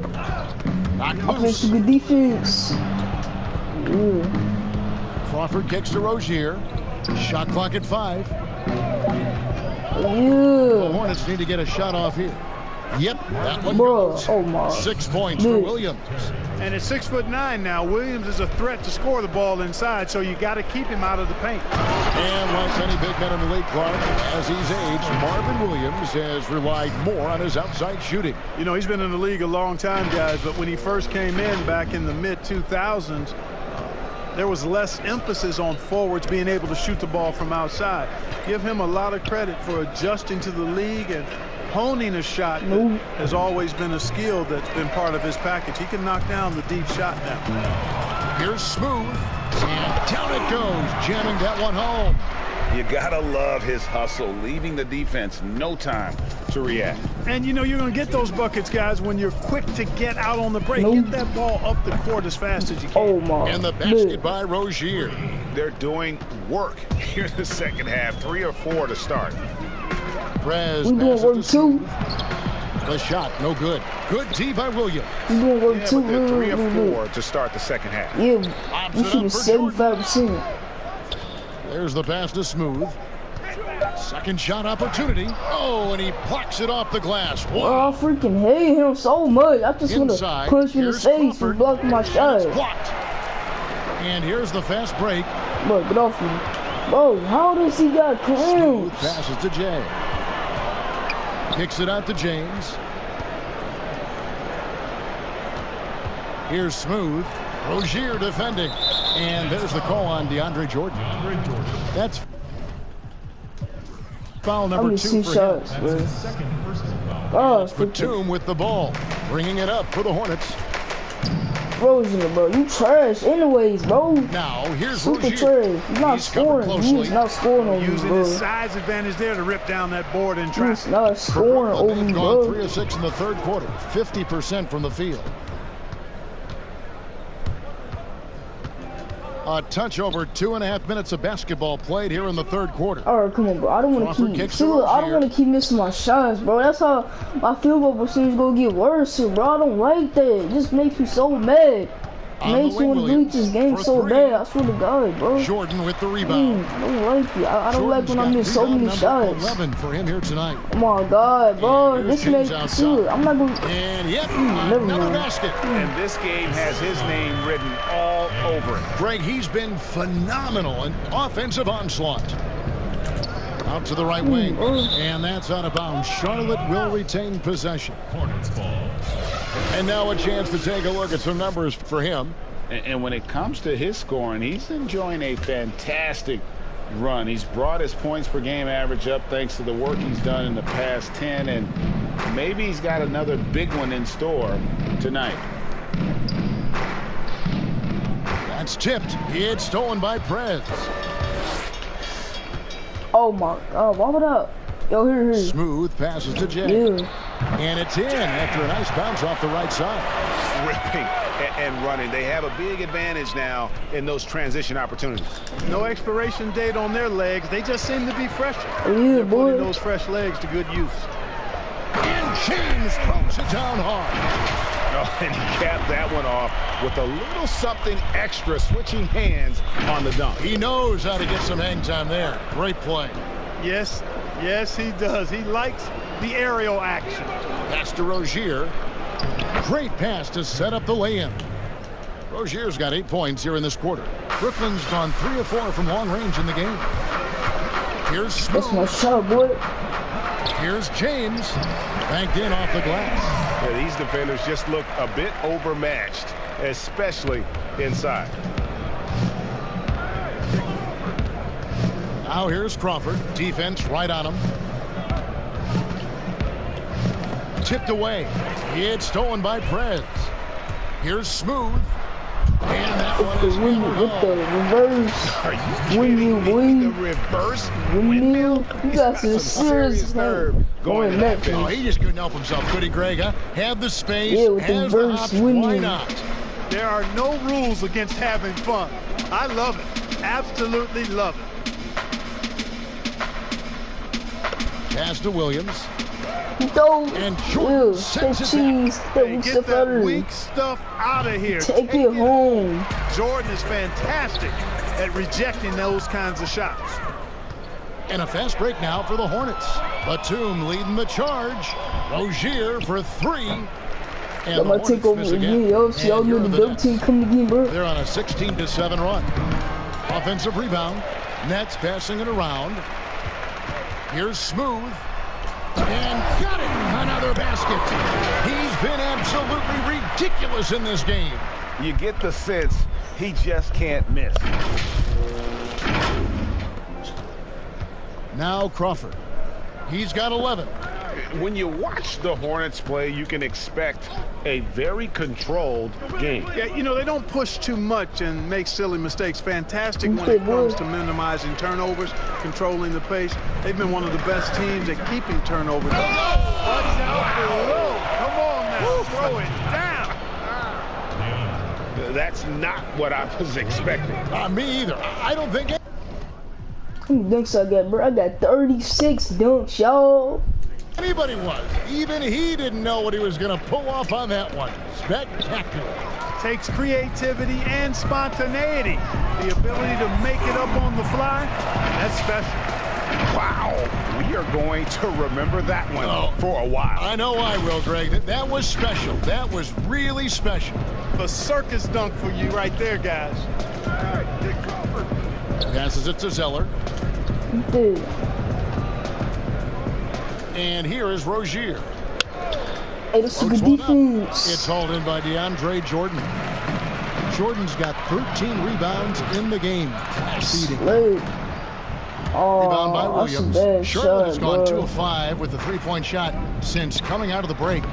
Knocked I loose. good defense. Crawford kicks to Rozier. Shot clock at 5. The Hornets need to get a shot off here. Yep, that one goes. Oh my. 6 points for Williams. And at 6'9" now, Williams is a threat to score the ball inside, so you got to keep him out of the paint. And like any big men in the league, Clark, as he's aged, Marvin Williams has relied more on his outside shooting. You know, he's been in the league a long time, guys, but when he first came in back in the mid-2000s, there was less emphasis on forwards being able to shoot the ball from outside. Give him a lot of credit for adjusting to the league and honing a shot that has always been a skill that's been part of his package. He can knock down the deep shot now. Here's Smooth, and down it goes, jamming that one home. You gotta love his hustle, leaving the defense no time to react. And you know you're gonna get those buckets, guys, when you're quick to get out on the break. Get that ball up the court as fast as you can. Oh my. And the basket by Rozier. They're doing work here in the second half. 3 or 4 to start. Prez We doing work too. The shot, no good. Good D by Williams. We doing work Yeah, too. but they're 3 or 4 to start the second half. Yeah, we shooting 75%. There's the pass to Smooth. Second shot opportunity. Oh, and he blocks it off the glass. Wow. Oh, I freaking hate him so much. I just want to punch him in the face for blocking my shot. And here's the fast break. Bro, get off me. Bro, how does he got clamps? Passes to Jay. Kicks it out to James. Here's Smooth. Rozier defending. And there's the call on DeAndre Jordan. That's foul number 2 for shots, him. Oh, Batum with the ball. Bringing it up for the Hornets. Rozier, bro, you trash anyways, bro. Now, here's super Rozier. trash. He's not scoring. He's not scoring on you, using bro. his size advantage there to rip down that board and trap. He's not scoring over you, bro. Gone 3 of 6 in the third quarter. 50% from the field. A touch over 2.5 minutes of basketball played here in the third quarter. All right, come on, bro. I don't want to keep. See, look, I don't want to keep missing my shots, bro. That's how my field goal percentage gonna get worse, bro. I don't like that. It just makes me so mad. It makes me want to delete this game so bad. I swear to God, bro. Jordan with the rebound. I don't like it. I don't like when I miss so many shots. 11 for him here tonight. Oh my God, bro. This makes me. I'm not gonna. And yep, never another mind. basket. And this game has his name written all over it. Greg, he's been phenomenal in offensive onslaught. Out to the right wing, and that's out of bounds. Charlotte will retain possession. Hornets ball. And now a chance to take a look at some numbers for him. And when it comes to his scoring, he's enjoying a fantastic run. He's brought his points per game average up thanks to the work he's done in the past 10, and maybe he's got another big one in store tonight. That's tipped. It's stolen by Prez. Oh my God, why would I? Yo, here. Smooth passes to Jay. Yeah. And it's in after a nice bounce off the right side. Ripping and running. They have a big advantage now in those transition opportunities. No expiration date on their legs. They just seem to be fresher. Yeah, They're boy. putting those fresh legs to good use. And James throws it down hard. Oh, and he capped that one off with a little something extra, switching hands on the dunk. He knows how to get some hang time there. Great play. Yes, he does. He likes the aerial action. Pass to Rozier. Great pass to set up the lay-in. Rozier's got 8 points here in this quarter. Brooklyn's gone 3 of 4 from long range in the game. Here's Smooth. That's my shot, boy. Here's James. Banked in off the glass. Yeah, these defenders just look a bit overmatched, especially inside. Now here's Crawford. Defense right on him. Tipped away. It's stolen by Prez. Here's Smooth. And that one is with the reverse. Windmill, the reverse windmill. You got some serious nerve going next. Oh, he just couldn't help himself, could he, Greg? Huh? Had the space, yeah, with the has the reverse hops, windmill. why not? There are no rules against having fun. I love it. Absolutely love it. Pass to Williams. Don't. And Jordan sends it cheese. Hey, get that weak stuff out of here. Take it home. Jordan is fantastic at rejecting those kinds of shots. And a fast break now for the Hornets. Batum leading the charge. Rozier for 3. And I'm gonna take over again. Yo, see, y'all know the double team coming again, bro. They're on a 16-7 run. Offensive rebound. Nets passing it around. Here's Smooth. And got it. Another basket. He's been absolutely ridiculous in this game. You get the sense he just can't miss. Now Crawford. He's got 11. When you watch the Hornets play, you can expect a very controlled game. Yeah, you know, they don't push too much and make silly mistakes. Fantastic when it comes to minimizing turnovers, controlling the pace. They've been one of the best teams at keeping turnovers. Watch out below. Come on now, throw it down. That's not what I was expecting. Me either. I don't think it. How many dunks I got, bro? I got 36 dunks, y'all. Anybody was. Even he didn't know what he was going to pull off on that one. Spectacular. Takes creativity and spontaneity. The ability to make it up on the fly, that's special. Wow, we are going to remember that one for a while. I know I will, Greg. That was special. That was really special. A circus dunk for you right there, guys. All right, Dick Crawford. Passes it to Zeller. Dude. And here is Rozier. Hey, that's a good defense. It's hauled in by DeAndre Jordan. Jordan's got 13 rebounds in the game. Late. Rebound by Oh, that's a Williams. bad Charlotte has shot, gone bro. 2 of 5 with the 3-point shot since coming out of the break.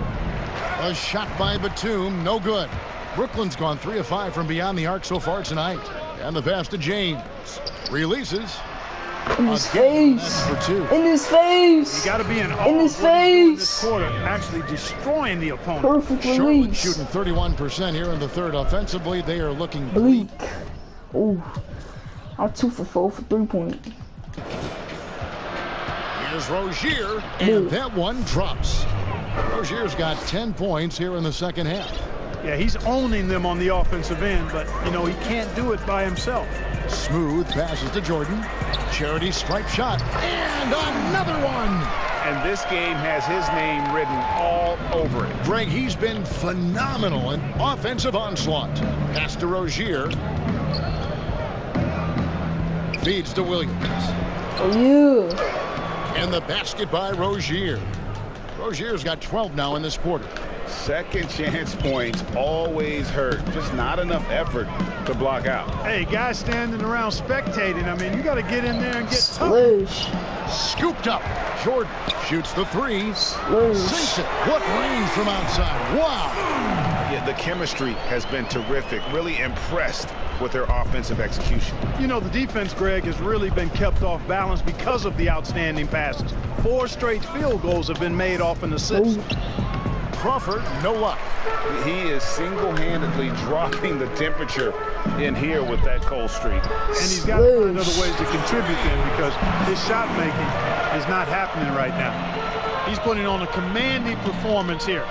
A shot by Batum, no good. Brooklyn's gone 3 of 5 from beyond the arc so far tonight. And the pass to James. Releases. In his face. For 2. In his face. You got to be in In his face. This quarter, actually destroying the opponent. Perfect Charlotte release. shooting 31% here in the third. Offensively, they are looking Bleak. Ooh. I'm 2 for 4 for 3-point. Here's Rozier, and that one drops. Rozier's got 10 points here in the second half. Yeah, he's owning them on the offensive end, but, you know, he can't do it by himself. Smooth passes to Jordan. Charity stripe shot, and another one. And this game has his name written all over it. Greg, he's been phenomenal in offensive onslaught. Pass to Rozier. Feeds to Williams. Oh, yeah. And the basket by Rozier. Rozier's got 12 now in this quarter. Second chance points always hurt. Just not enough effort to block out. Hey, guys standing around spectating, I mean, you got to get in there and get tough. Slish. Scooped up. Jordan shoots the 3. Slish. Sinks it. What range from outside. Wow. Yeah, the chemistry has been terrific. Really impressed with their offensive execution. You know, the defense, Greg, has really been kept off balance because of the outstanding passes. 4 straight field goals have been made off an assist. Crawford, no luck. He is single-handedly dropping the temperature in here with that cold streak. And he's got to find other ways to contribute then, because his shot making is not happening right now. He's putting on a commanding performance here.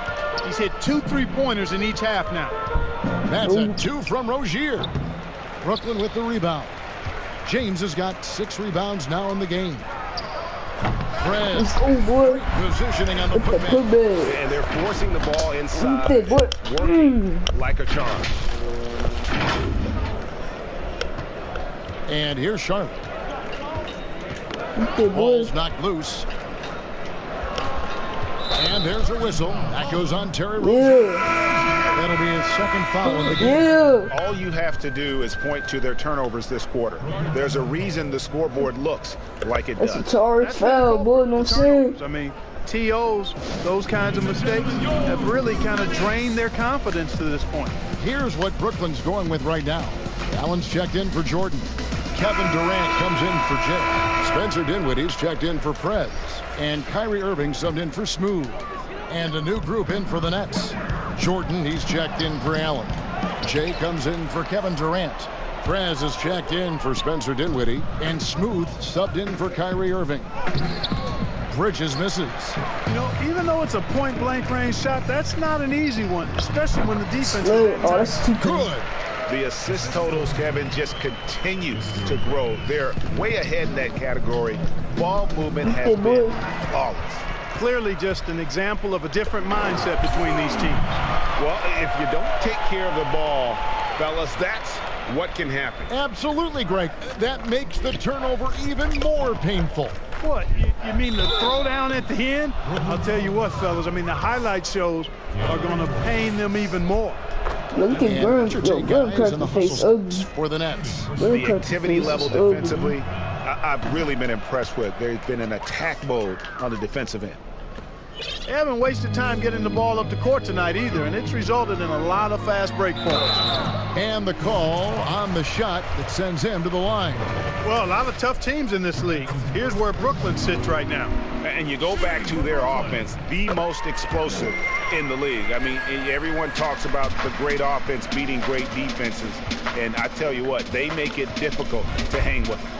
He's hit 2 3-pointers in each half now. That's a 2 from Rozier. Brooklyn with the rebound. James has got 6 rebounds now in the game. Prez. Positioning on the putback. And they're forcing the ball inside. Working like a charm. And here's Charlotte. Ball's knocked loose. And there's a whistle. That goes on Terry Rozier. That'll be his second foul in the game. All you have to do is point to their turnovers this quarter. There's a reason the scoreboard looks like it does. That's a charge foul, boy, no sense. I mean, TOs, those kinds of mistakes have really kind of drained their confidence to this point. Here's what Brooklyn's going with right now. Allen's checked in for Jordan. Kevin Durant comes in for Jay. Spencer Dinwiddie's checked in for Prez. And Kyrie Irving subbed in for Smooth. And a new group in for the Nets. Jordan, he's checked in for Allen. Jay comes in for Kevin Durant. Prez is checked in for Spencer Dinwiddie. And Smooth subbed in for Kyrie Irving. Bridges misses. You know, even though it's a point-blank range shot, that's not an easy one, especially when the defense that's too good. The assist totals, Kevin, just continues to grow. They're way ahead in that category. Ball movement has been flawless. Clearly just an example of a different mindset between these teams. Well, if you don't take care of the ball, fellas, that's what can happen. Absolutely, Greg. That makes the turnover even more painful. What? You mean the throwdown at the end? I'll tell you what, fellas. I mean, the highlight shows are going to pain them even more. Look at Burns. Yo, Burns cracked the face ugly. For the Nets. The activity level defensively, I've really been impressed with. There's been an attack mode on the defensive end. They haven't wasted time getting the ball up the court tonight either, and it's resulted in a lot of fast break points. And the call on the shot that sends him to the line. Well, a lot of tough teams in this league. Here's where Brooklyn sits right now. And you go back to their offense, the most explosive in the league. I mean, everyone talks about the great offense beating great defenses. And I tell you what, they make it difficult to hang with them.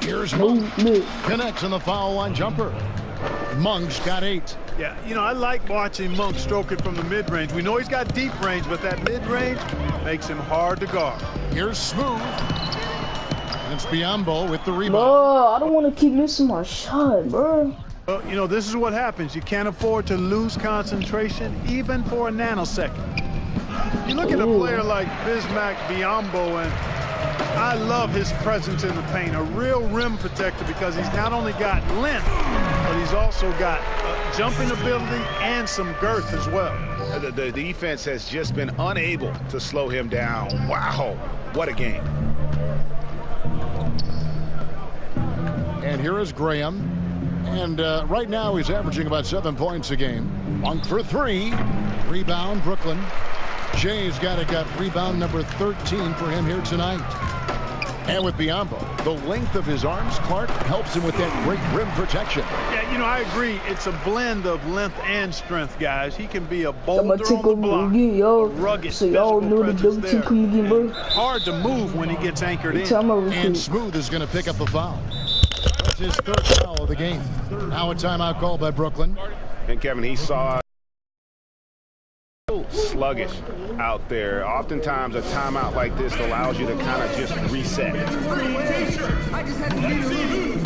Here's Monk. Connects in the foul line jumper. Monk's got 8. Yeah, you know, I like watching Monk stroke it from the mid-range. We know he's got deep range, but that mid-range makes him hard to guard. Here's Smooth. And it's Biyombo with the rebound. Bro, I don't want to keep missing my shot, bro. Well, you know, this is what happens. You can't afford to lose concentration, even for a nanosecond. You look at a player like Bismack Biyombo, and I love his presence in the paint. A real rim protector because he's not only got length, but he's also got jumping ability and some girth as well. The defense has just been unable to slow him down. Wow, what a game. And here is Graham. And right now he's averaging about 7 points a game. 1 for 3. Rebound, Brooklyn. Jay's got rebound number 13 for him here tonight. And with Biyombo, the length of his arms, Clark, helps him with that great rim protection. Yeah, you know, I agree. It's a blend of length and strength, guys. He can be a boulder on the block, rugged, so y'all know the double-team coming again, bro. Hard to move when he gets anchored in. And Smooth is going to pick up the foul. That's his 3rd foul of the game. Now a timeout call by Brooklyn. And Kevin, he saw sluggish out there. Oftentimes a timeout like this allows you to kind of just reset. I just had to leave it. Me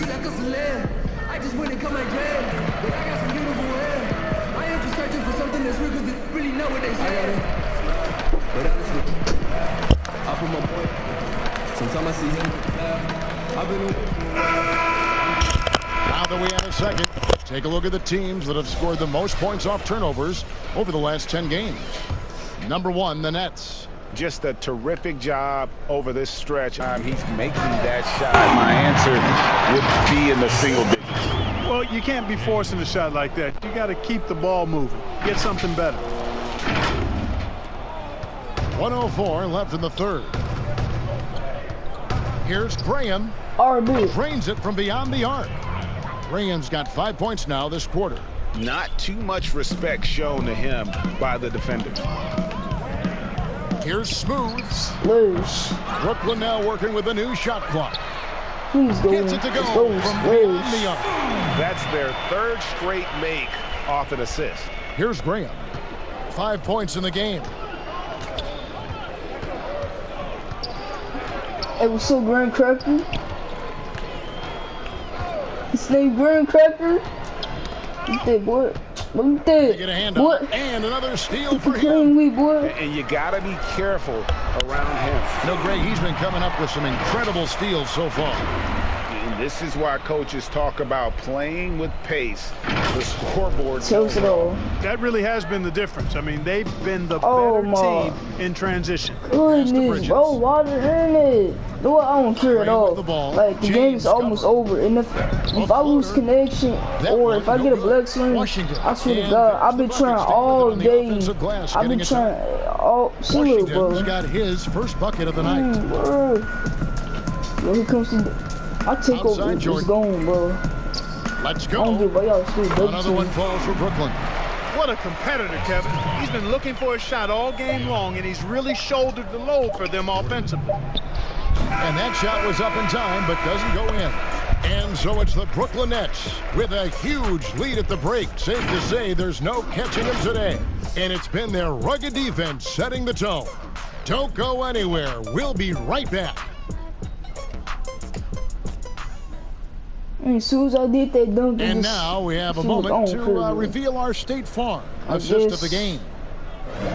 like a celeb. I just went and cut my jam. But I got some beautiful hair. I ain't just searching for something that's real because it's really not what they say. But honestly, I put my point. Sometimes I see him. I've been Now that we have a second, take a look at the teams that have scored the most points off turnovers over the last 10 games. Number 1, the Nets. Just a terrific job over this stretch. He's making that shot. My answer would be in the single digits. Well, you can't be forcing a shot like that. You got to keep the ball moving. Get something better. 1:04 left in the 3rd. Here's Graham. Drains it from beyond the arc. Graham's got 5 points now this quarter. Not too much respect shown to him by the defender. Here's Smooth. Loose. Brooklyn now working with a new shot clock. Please go. Gets it to go from beyond the arc. That's their 3rd straight make off an assist. Here's Graham. 5 points in the game. Hey, what's up, Graham Cracker? His name Graham Cracker? Look at that, boy. Look at that. Get a hand what? Up. And another steal for him. Boy. And you got to be careful around him. No, Greg, he's been coming up with some incredible steals so far. And this is why coaches talk about playing with pace. The scoreboard tells it all. That really has been the difference. I mean, they've been the better team in transition. Goodness, bro, water in it. No, I don't care at all. Like, the game is almost over. And if I lose connection or if I get a black screen, I swear to God, I've been trying all day. I've been trying all solo, bro. Got his first bucket of the night. Yo, here comes the... I take over. It's going, bro. Let's go. Another one falls for Brooklyn. What a competitor, Kevin. He's been looking for a shot all game long, and he's really shouldered the load for them offensively. And that shot was up in time, but doesn't go in. And so it's the Brooklyn Nets with a huge lead at the break. Safe to say there's no catching them today. And it's been their rugged defense setting the tone. Don't go anywhere. We'll be right back. As soon as I did that dunk, and now we have a moment to reveal our State Farm assist of the game.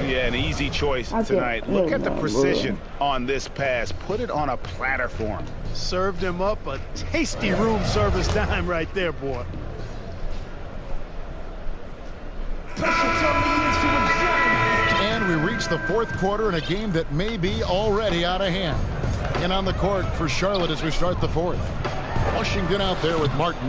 Yeah, an easy choice tonight. Look at the precision on this pass. Put it on a platter for him. Served him up a tasty room service dime right there, boy. And we reach the 4th quarter in a game that may be already out of hand. And on the court for Charlotte as we start the 4th. Washington out there with Martin.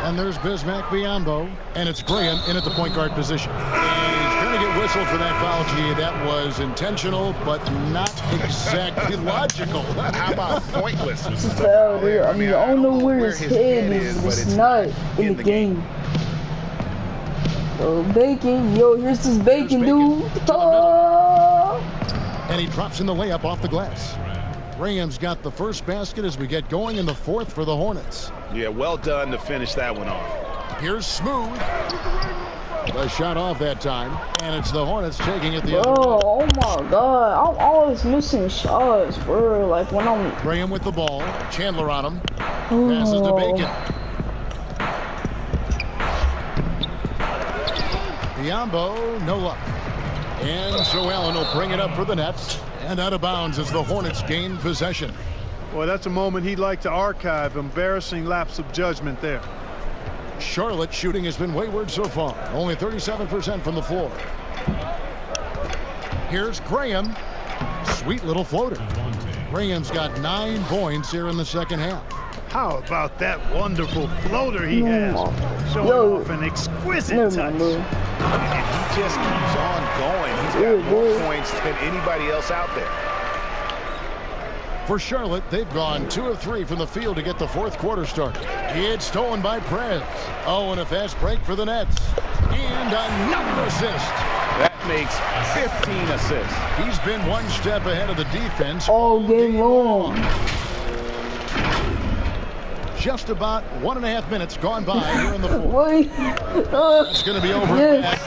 And there's Bismack Biyombo. And it's Graham in at the point guard position. And he's going to get whistled for that foul, G. That was intentional, but not exactly logical. How about pointless? It's a foul there. I mean, I don't know where his head is. It's not in the game. Oh, Bacon. Yo, here's this Bacon, dude. Oh. And he drops in the layup off the glass. Graham's got the first basket as we get going in the 4th for the Hornets. Yeah, well done to finish that one off. Here's Smooth. The shot off that time, and it's the Hornets taking it the other way. Oh my God, I'm always missing shots, bro. Like when I'm... Graham with the ball. Chandler on him. Passes to Bacon. Biyombo, no luck. And so Allen will bring it up for the Nets. And out of bounds as the Hornets gain possession. Well, that's a moment he'd like to archive. Embarrassing lapse of judgment there. Charlotte shooting has been wayward so far. Only 37% from the floor. Here's Graham. Sweet little floater. Graham's got 9 points here in the second half. How about that wonderful floater he has? Showing off an exquisite touch. And he just keeps on going. He's got more points than anybody else out there. For Charlotte, they've gone 2 of 3 from the field to get the fourth quarter started. It's stolen by Prez. Oh, and a fast break for the Nets. And another assist. That makes 15 assists. He's been one step ahead of the defense all game long. Just about 1.5 minutes gone by here in the fourth. It's going to be over.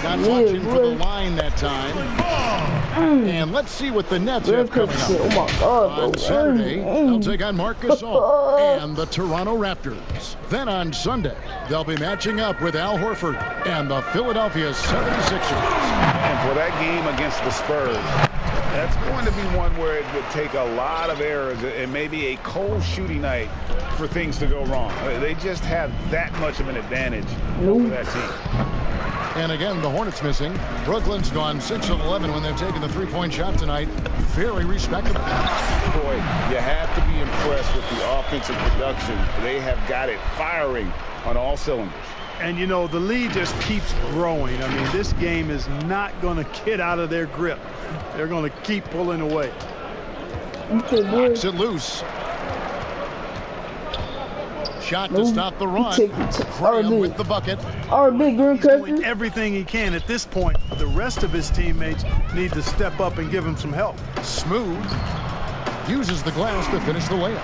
Not watching for the line that time. And let's see what the Nets have coming up. Oh my God, on Saturday, they'll take on Marc Gasol and the Toronto Raptors. Then on Sunday, they'll be matching up with Al Horford and the Philadelphia 76ers. And for that game against the Spurs, that's going to be one where it would take a lot of errors and maybe a cold shooting night for things to go wrong. They just have that much of an advantage over that team. And again, the Hornets missing. Brooklyn's gone 6 of 11 when they've taken the three-point shot tonight. Very respectable. Boy, you have to be impressed with the offensive production. They have got it firing on all cylinders. And, you know, the lead just keeps growing. I mean, this game is not going to get out of their grip. They're going to keep pulling away. Knocks it loose. Shot to stop the run. Graham with the bucket. He's doing everything he can at this point. The rest of his teammates need to step up and give him some help. Smooth. Uses the glass to finish the layup.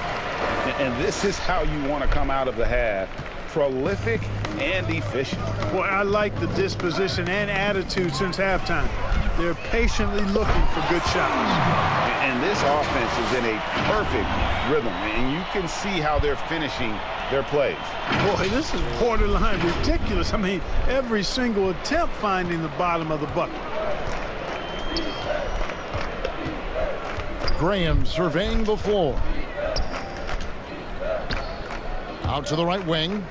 And this is how you want to come out of the half. Prolific and efficient. Boy, I like the disposition and attitude since halftime. They're patiently looking for good shots. And this offense is in a perfect rhythm, and you can see how they're finishing their plays. Boy, this is borderline ridiculous. I mean, every single attempt finding the bottom of the bucket. Graham surveying the floor. Out to the right wing.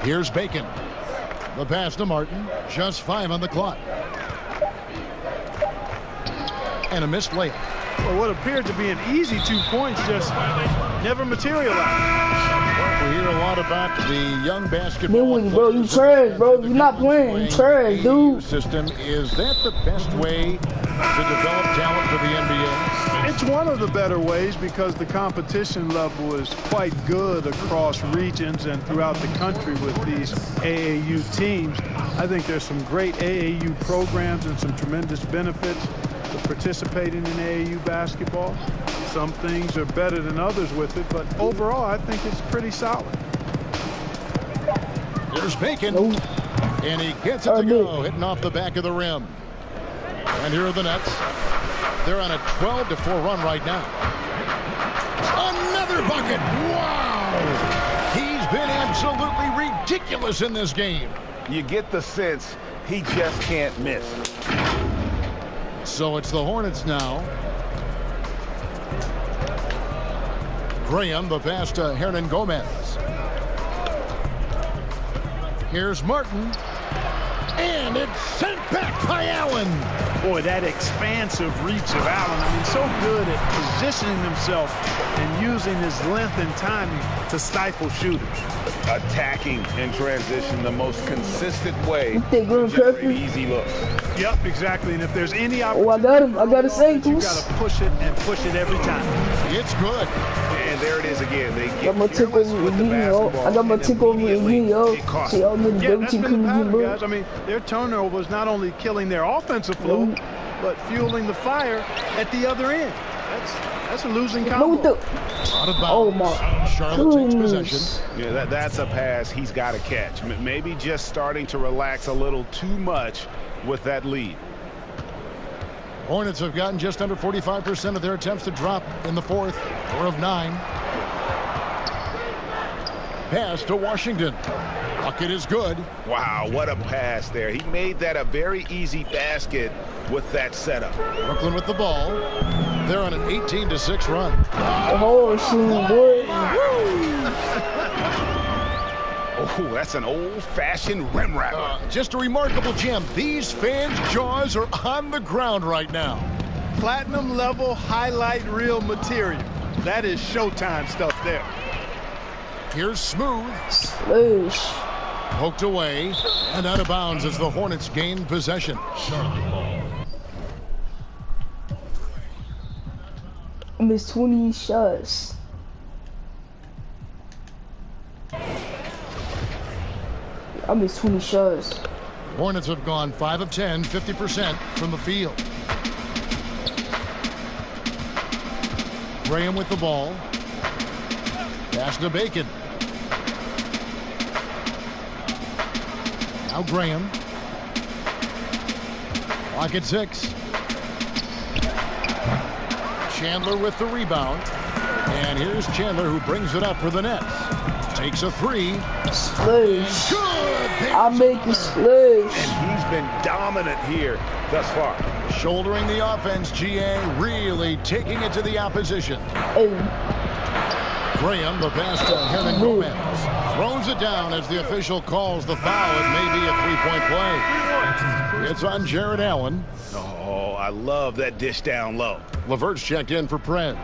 Here's Bacon. The pass to Martin. Just 5 on the clock. And a missed layup. Well, what appeared to be an easy 2 points just never materialized. We hear a lot about the young basketball. Bro, you trash, bro. You're not playing. You trash, dude. System. Is that the best way to develop talent for the NBA? It's one of the better ways because the competition level is quite good across regions and throughout the country with these AAU teams. I think there's some great AAU programs and some tremendous benefits to participating in AAU basketball. Some things are better than others with it, but overall I think it's pretty solid. There's Bacon, and he gets it to go, hitting off the back of the rim. And here are the Nets. They're on a 12-4 run right now. Another bucket! Wow! He's been absolutely ridiculous in this game. You get the sense he just can't miss. So it's the Hornets now. Graham, the pass to Hernan Gomez. Here's Martin. And it's sent back by Allen. Boy, that expansive reach of Allen. I mean, so good at positioning himself and using his length and timing to stifle shooters. Attacking in transition, the most consistent way to generate easy looks. Yep, exactly. And if there's any opportunity, I got him. I got to say, you got to push it and push it every time. It's good. And there it is again. They get careless with the basketball. I got my tick over with me, yo. See, y'all get the double team coming, guys. I mean, their turnovers not only killing their offensive flow, but fueling the fire at the other end. That's a losing combo. Oh my Charlotte takes possession. Yeah, that's a pass he's got to catch. Maybe just starting to relax a little too much with that lead. Hornets have gotten just under 45% of their attempts to drop in the fourth, 4 of 9. Pass to Washington. Bucket is good. Wow, what a pass there. He made that a very easy basket with that setup. Brooklyn with the ball. They're on an 18-6 run. Oh, shoot, boy. Oh, that's an old-fashioned rim wrapper. Just a remarkable gem. These fans' jaws are on the ground right now. Platinum level highlight reel material. That is Showtime stuff there. Here's Smooth. Slush. Poked away and out of bounds as the Hornets gain possession. I missed 20 shots. I missed 20 shots. Hornets have gone 5 of 10, 50% from the field. Graham with the ball. Pass to Bacon. Now Graham. Clock at 6. Chandler with the rebound. And here's Chandler who brings it up for the Nets. Takes a 3. Slush. Good. I make the slush. And he's been dominant here thus far. Shouldering the offense, GA really taking it to the opposition. Hey. Graham, the pass to Hernan Gomez. Throws it down as the official calls the foul. It may be a 3-point play. It's on Jared Allen. Oh, I love that dish down low. LeVert's checked in for Prez.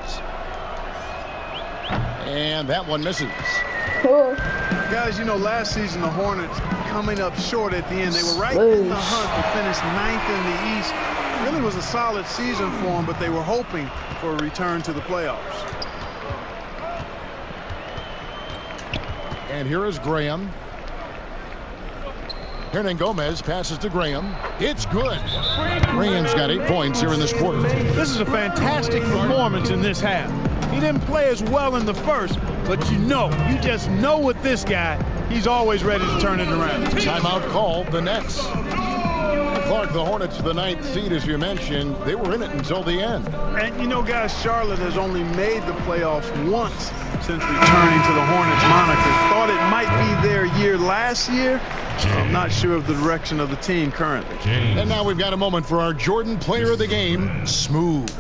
And that one misses. Guys, you know, last season the Hornets coming up short at the end. They were right in the hunt to finish 9th in the East. Really was a solid season for them, but they were hoping for a return to the playoffs. And here is Graham. Hernan Gomez passes to Graham. It's good. Graham's got 8 points here in this quarter. This is a fantastic performance in this half. He didn't play as well in the first, but you just know with this guy, he's always ready to turn it around. Timeout called, the Nets. Clark, the Hornets, the 9th seed, as you mentioned, they were in it until the end. And you know, guys, Charlotte has only made the playoffs once since returning to the Hornets moniker. Thought it might be their year last year. I'm not sure of the direction of the team currently. And now we've got a moment for our Jordan player of the game, Smooth.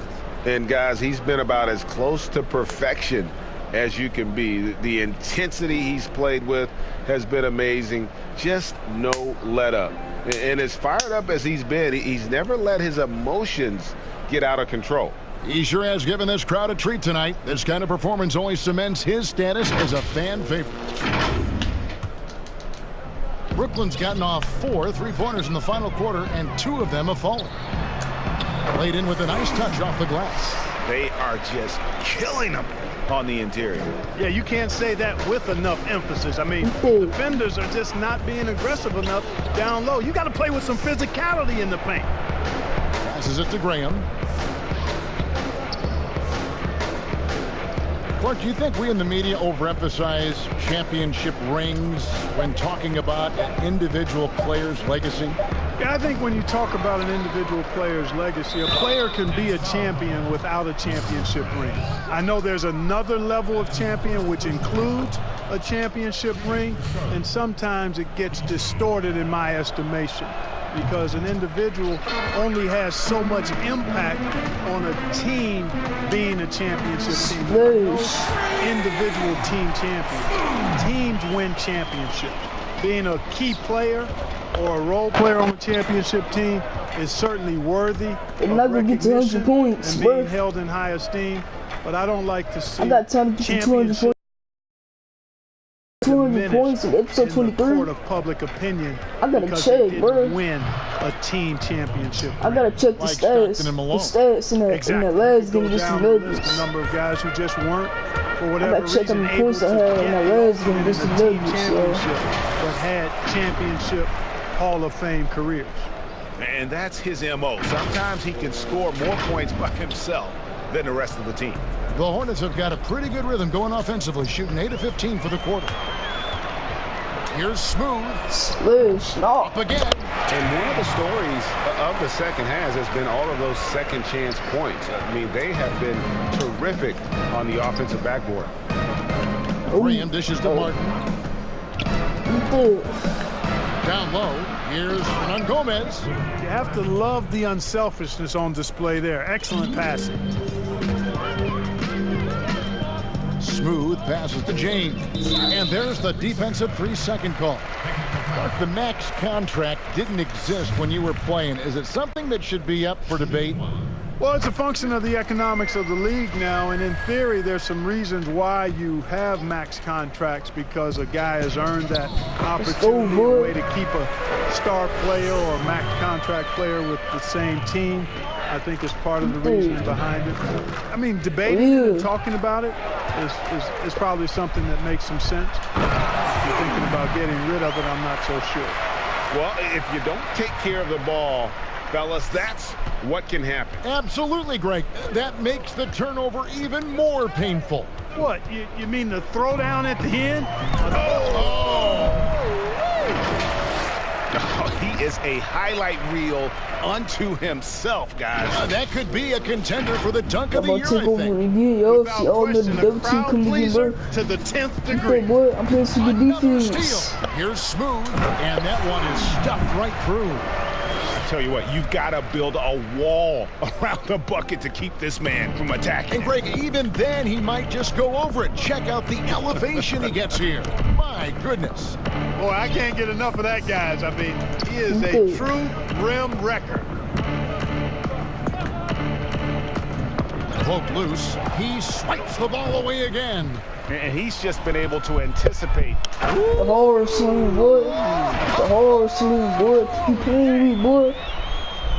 And guys, he's been about as close to perfection as you can be. The intensity he's played with has been amazing. Just no let up. And as fired up as he's been, he's never let his emotions get out of control. He sure has given this crowd a treat tonight. This kind of performance only cements his status as a fan favorite. Brooklyn's gotten off 4 3-pointers in the final quarter, and 2 of them have fallen. Laid in with a nice touch off the glass. They are just killing them on the interior. Yeah, you can't say that with enough emphasis. I mean, defenders are just not being aggressive enough down low. You got to play with some physicality in the paint. Passes it to Graham. Clark, do you think we in the media overemphasize championship rings when talking about an individual player's legacy? Yeah, I think when you talk about an individual player's legacy, a player can be a champion without a championship ring. I know there's another level of champion which includes a championship ring, and sometimes it gets distorted in my estimation because an individual only has so much impact on a team being a championship team. Individual team champions. Teams win championships. Being a key player or a role player on a championship team is certainly worthy of recognition and being held in high esteem, but I don't like to see championship 200 points in episode 23. Court of public opinion. I gotta check, bro. Win a team championship. I gotta check the stats. The stats in the last game just to know this. The number of guys who just weren't, for whatever reason, I gotta check how many points I had in the last game just to know this. But had championship Hall of Fame careers. And that's his MO. Sometimes he can score more points by himself than the rest of the team. The Hornets have got a pretty good rhythm going offensively, shooting 8 of 15 for the quarter. Here's Smooth. Slish, no. Up again. And one of the stories of the second half has been all of those second chance points. I mean, they have been terrific on the offensive backboard. Graham dishes to Martin. Down low, here's Hernan Gomez. You have to love the unselfishness on display there. Excellent passing. Smooth passes to James. And there's the defensive 3-second call. Mark, the max contract didn't exist when you were playing. Is it something that should be up for debate? Well, it's a function of the economics of the league now, and in theory, there's some reasons why you have max contracts, because a guy has earned that opportunity, a way to keep a star player or a max contract player with the same team. I think is part of the reason behind it. I mean, debating and talking about it is probably something that makes some sense. If you're thinking about getting rid of it, I'm not so sure. Well, if you don't take care of the ball, fellas, that's what can happen. Absolutely, Greg. That makes the turnover even more painful. What? You mean the throwdown at the end? He is a highlight reel unto himself, guys. That could be a contender for the dunk of the year, I think. Without question, a crowd pleaser to the 10th degree. I'm playing super defense. Steal. Here's Smooth, and that one is stuffed right through. Tell you what, you've got to build a wall around the bucket to keep this man from attacking. And Greg, even then, he might just go over it. Check out the elevation he gets here. My goodness. Boy, I can't get enough of that, guys. I mean, he is a true rim wrecker. Poked loose. He swipes the ball away again. And he's just been able to anticipate. The horror scene, boy. The horror scene, boy. He playing me, boy.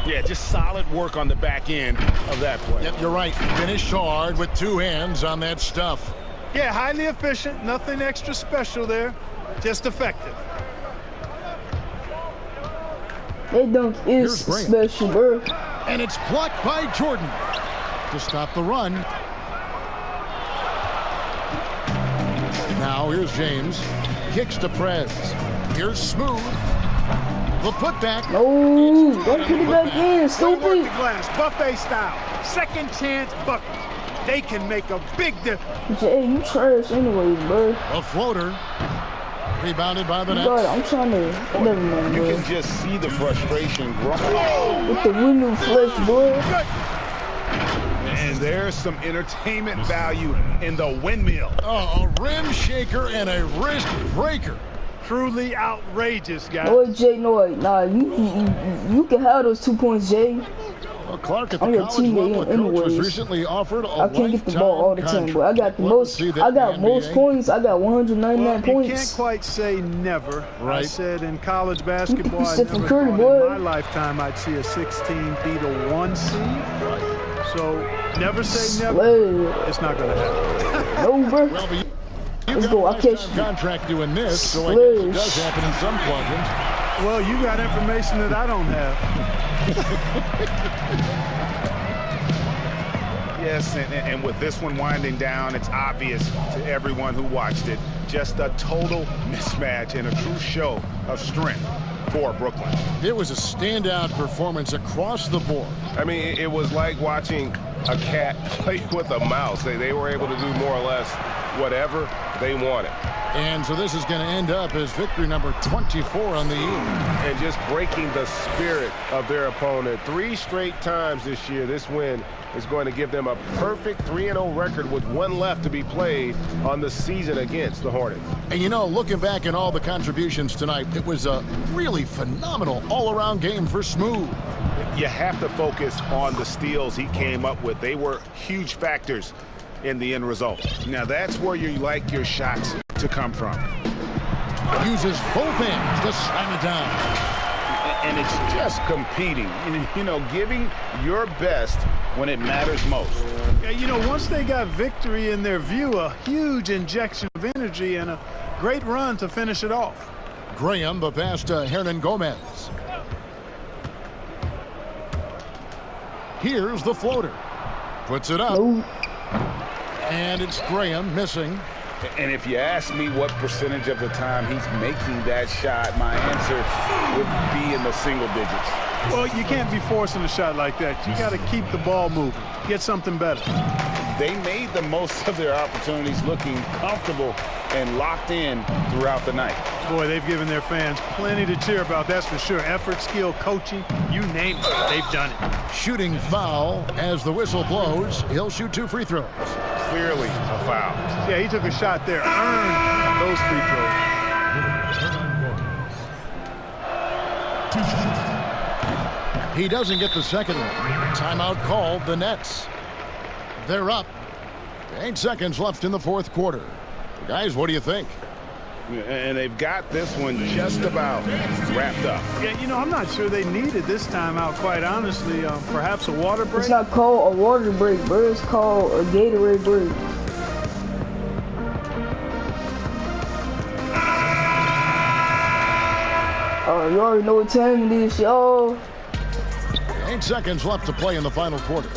Yeah, just solid work on the back end of that play. Yep, you're right. Finished hard with 2 hands on that stuff. Yeah, highly efficient. Nothing extra special there. Just effective. That dunk is special, bro. And it's blocked by Jordan to stop the run. Now here's James. Kicks to Prez. Here's Smooth. The putback. No, don't put it back in, stupid. Work the glass, buffet style. Second chance bucket. They can make a big difference. Jay, you trash anyways, bro. A floater. Rebounded by the Nets. God, I'm trying to. Never mind, you bro. can just see the frustration growing. With the window flesh, boy. And there's some entertainment value in the windmill. Oh, a rim shaker and a wrist breaker. Truly outrageous, guys. No, Jay, no, nah, you can have those 2 points, Jay. Well, Clark at the I'm your college level, teammate coach was anyways. recently offered a I can't get the ball all the time, but I got the most. I got most points. I got 199 points. You can't quite say never. Right. I said in college basketball, I Stephen never Curry, thought boy. in my lifetime I'd see a 16 beat a 1 seed. Right. So never say never. Slay. It's not going to happen. No, bro. Well, but Let's go. I catch you. Contract doing this, so I guess it does happen in some quadrants. Well, you got information that I don't have. Yes, and with this one winding down, it's obvious to everyone who watched it. Just a total mismatch and a true show of strength for Brooklyn. It was a standout performance across the board. I mean, it was like watching a cat play with a mouse. They were able to do more or less whatever they wanted. And so this is going to end up as victory number 24 on the year. And just breaking the spirit of their opponent. 3 straight times this year, this win is going to give them a perfect 3-0 record with 1 left to be played on the season against the Hornets. And you know, looking back at all the contributions tonight, it was a really phenomenal all-around game for Smooth. You have to focus on the steals he came up with. They were huge factors in the end result. Now that's where you like your shots to come from. Uses both hands to slam it down. And it's just competing, you know, giving your best when it matters most. Yeah, you know, once they got victory in their view, a huge injection of energy and a great run to finish it off. Graham, the pass to Hernan Gomez. Here's the floater. Puts it up. No. And it's Graham missing. And if you ask me what percentage of the time he's making that shot, my answer would be in the single digits. Well, you can't be forcing a shot like that. You got to keep the ball moving. Get something better. They made the most of their opportunities, looking comfortable and locked in throughout the night. Boy, they've given their fans plenty to cheer about, that's for sure. Effort, skill, coaching, you name it, they've done it. Shooting foul as the whistle blows. He'll shoot 2 free throws. Clearly a foul. Yeah, he took a shot there, earned those free throws. He doesn't get the second one. Timeout called, the Nets. They're up. 8 seconds left in the fourth quarter. Guys, what do you think? And they've got this one just about wrapped up. Yeah, you know, I'm not sure they needed this timeout, quite honestly. Perhaps a water break? It's not called a water break, bro. It's called a Gatorade break. You already know what time it is, y'all. 8 seconds left to play in the final quarter.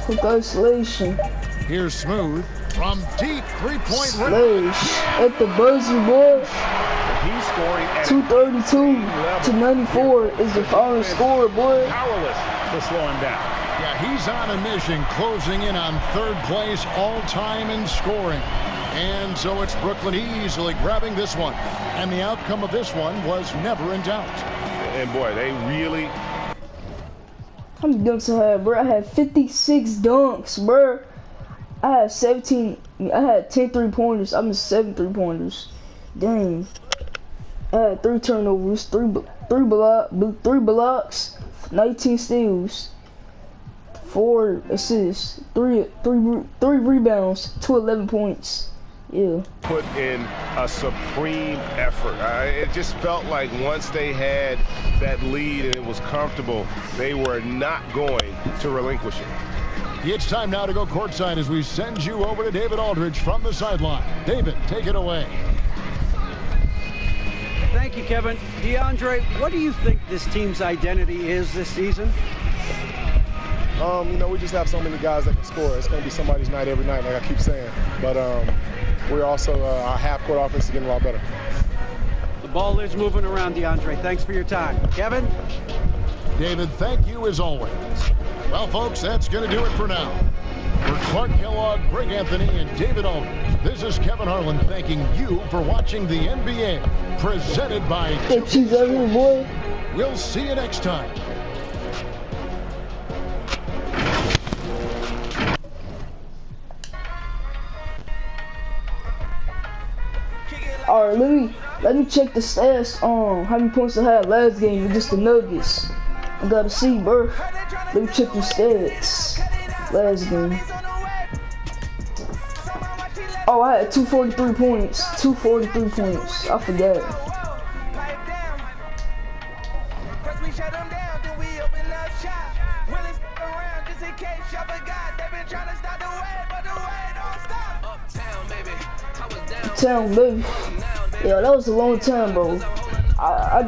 Quick isolation. Here's Smooth from deep 3-point range. At the buzzer, boy. He's scoring at 232 to 94 is the final score, boy. Powerless to slow him down. Yeah, he's on a mission, closing in on 3rd place all-time in scoring. And so it's Brooklyn easily grabbing this one. And the outcome of this one was never in doubt. And boy, they really... How many dunks I had, bro? I had 56 dunks, bro. I had 10 3-pointers. I missed 7 3-pointers. Dang. I had 3 turnovers, 3 blocks, 19 steals, 4 assists, 3 rebounds, 11 points. Yeah. Put in a supreme effort. It just felt like once they had that lead and it was comfortable, they were not going to relinquish it. It's time now to go courtside as we send you over to David Aldridge from the sideline. David, take it away. Thank you, Kevin. DeAndre, what do you think this team's identity is this season? You know, we just have so many guys that can score. It's going to be somebody's night every night, like I keep saying. But we're also, our half-court offense is getting a lot better. The ball is moving around, DeAndre. Thanks for your time. Kevin? David, thank you as always. Well, folks, that's going to do it for now. For Clark Kellogg, Greg Anthony, and David Aldridge, this is Kevin Harlan thanking you for watching the NBA, presented by... boy. We'll see you next time. All right, let me check the stats on how many points I had last game with just the Nuggets. I gotta see, bro. Let me check the stats last game. Oh, I had 243 points. 243 points. I forgot. Town, baby. Yeah, that was a long time, bro. I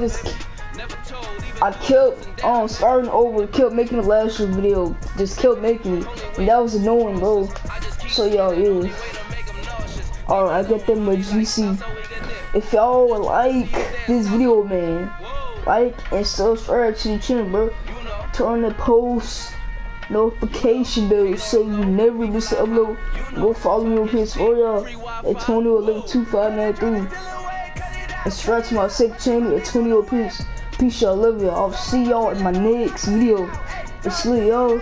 kept starting over, kept making the last year video, just kept making it, and that was annoying, bro. So y'all, yeah. Alright, I got that much VC. If y'all like this video, man, like and subscribe to the channel, bro. Turn the post notification bell so you never miss an upload. Go follow me on PS4, y'all, at 20112593. And subscribe to my second channel at 20 Peace. Peace, y'all. Love y'all. I'll see y'all in my next video. It's lit, y'all.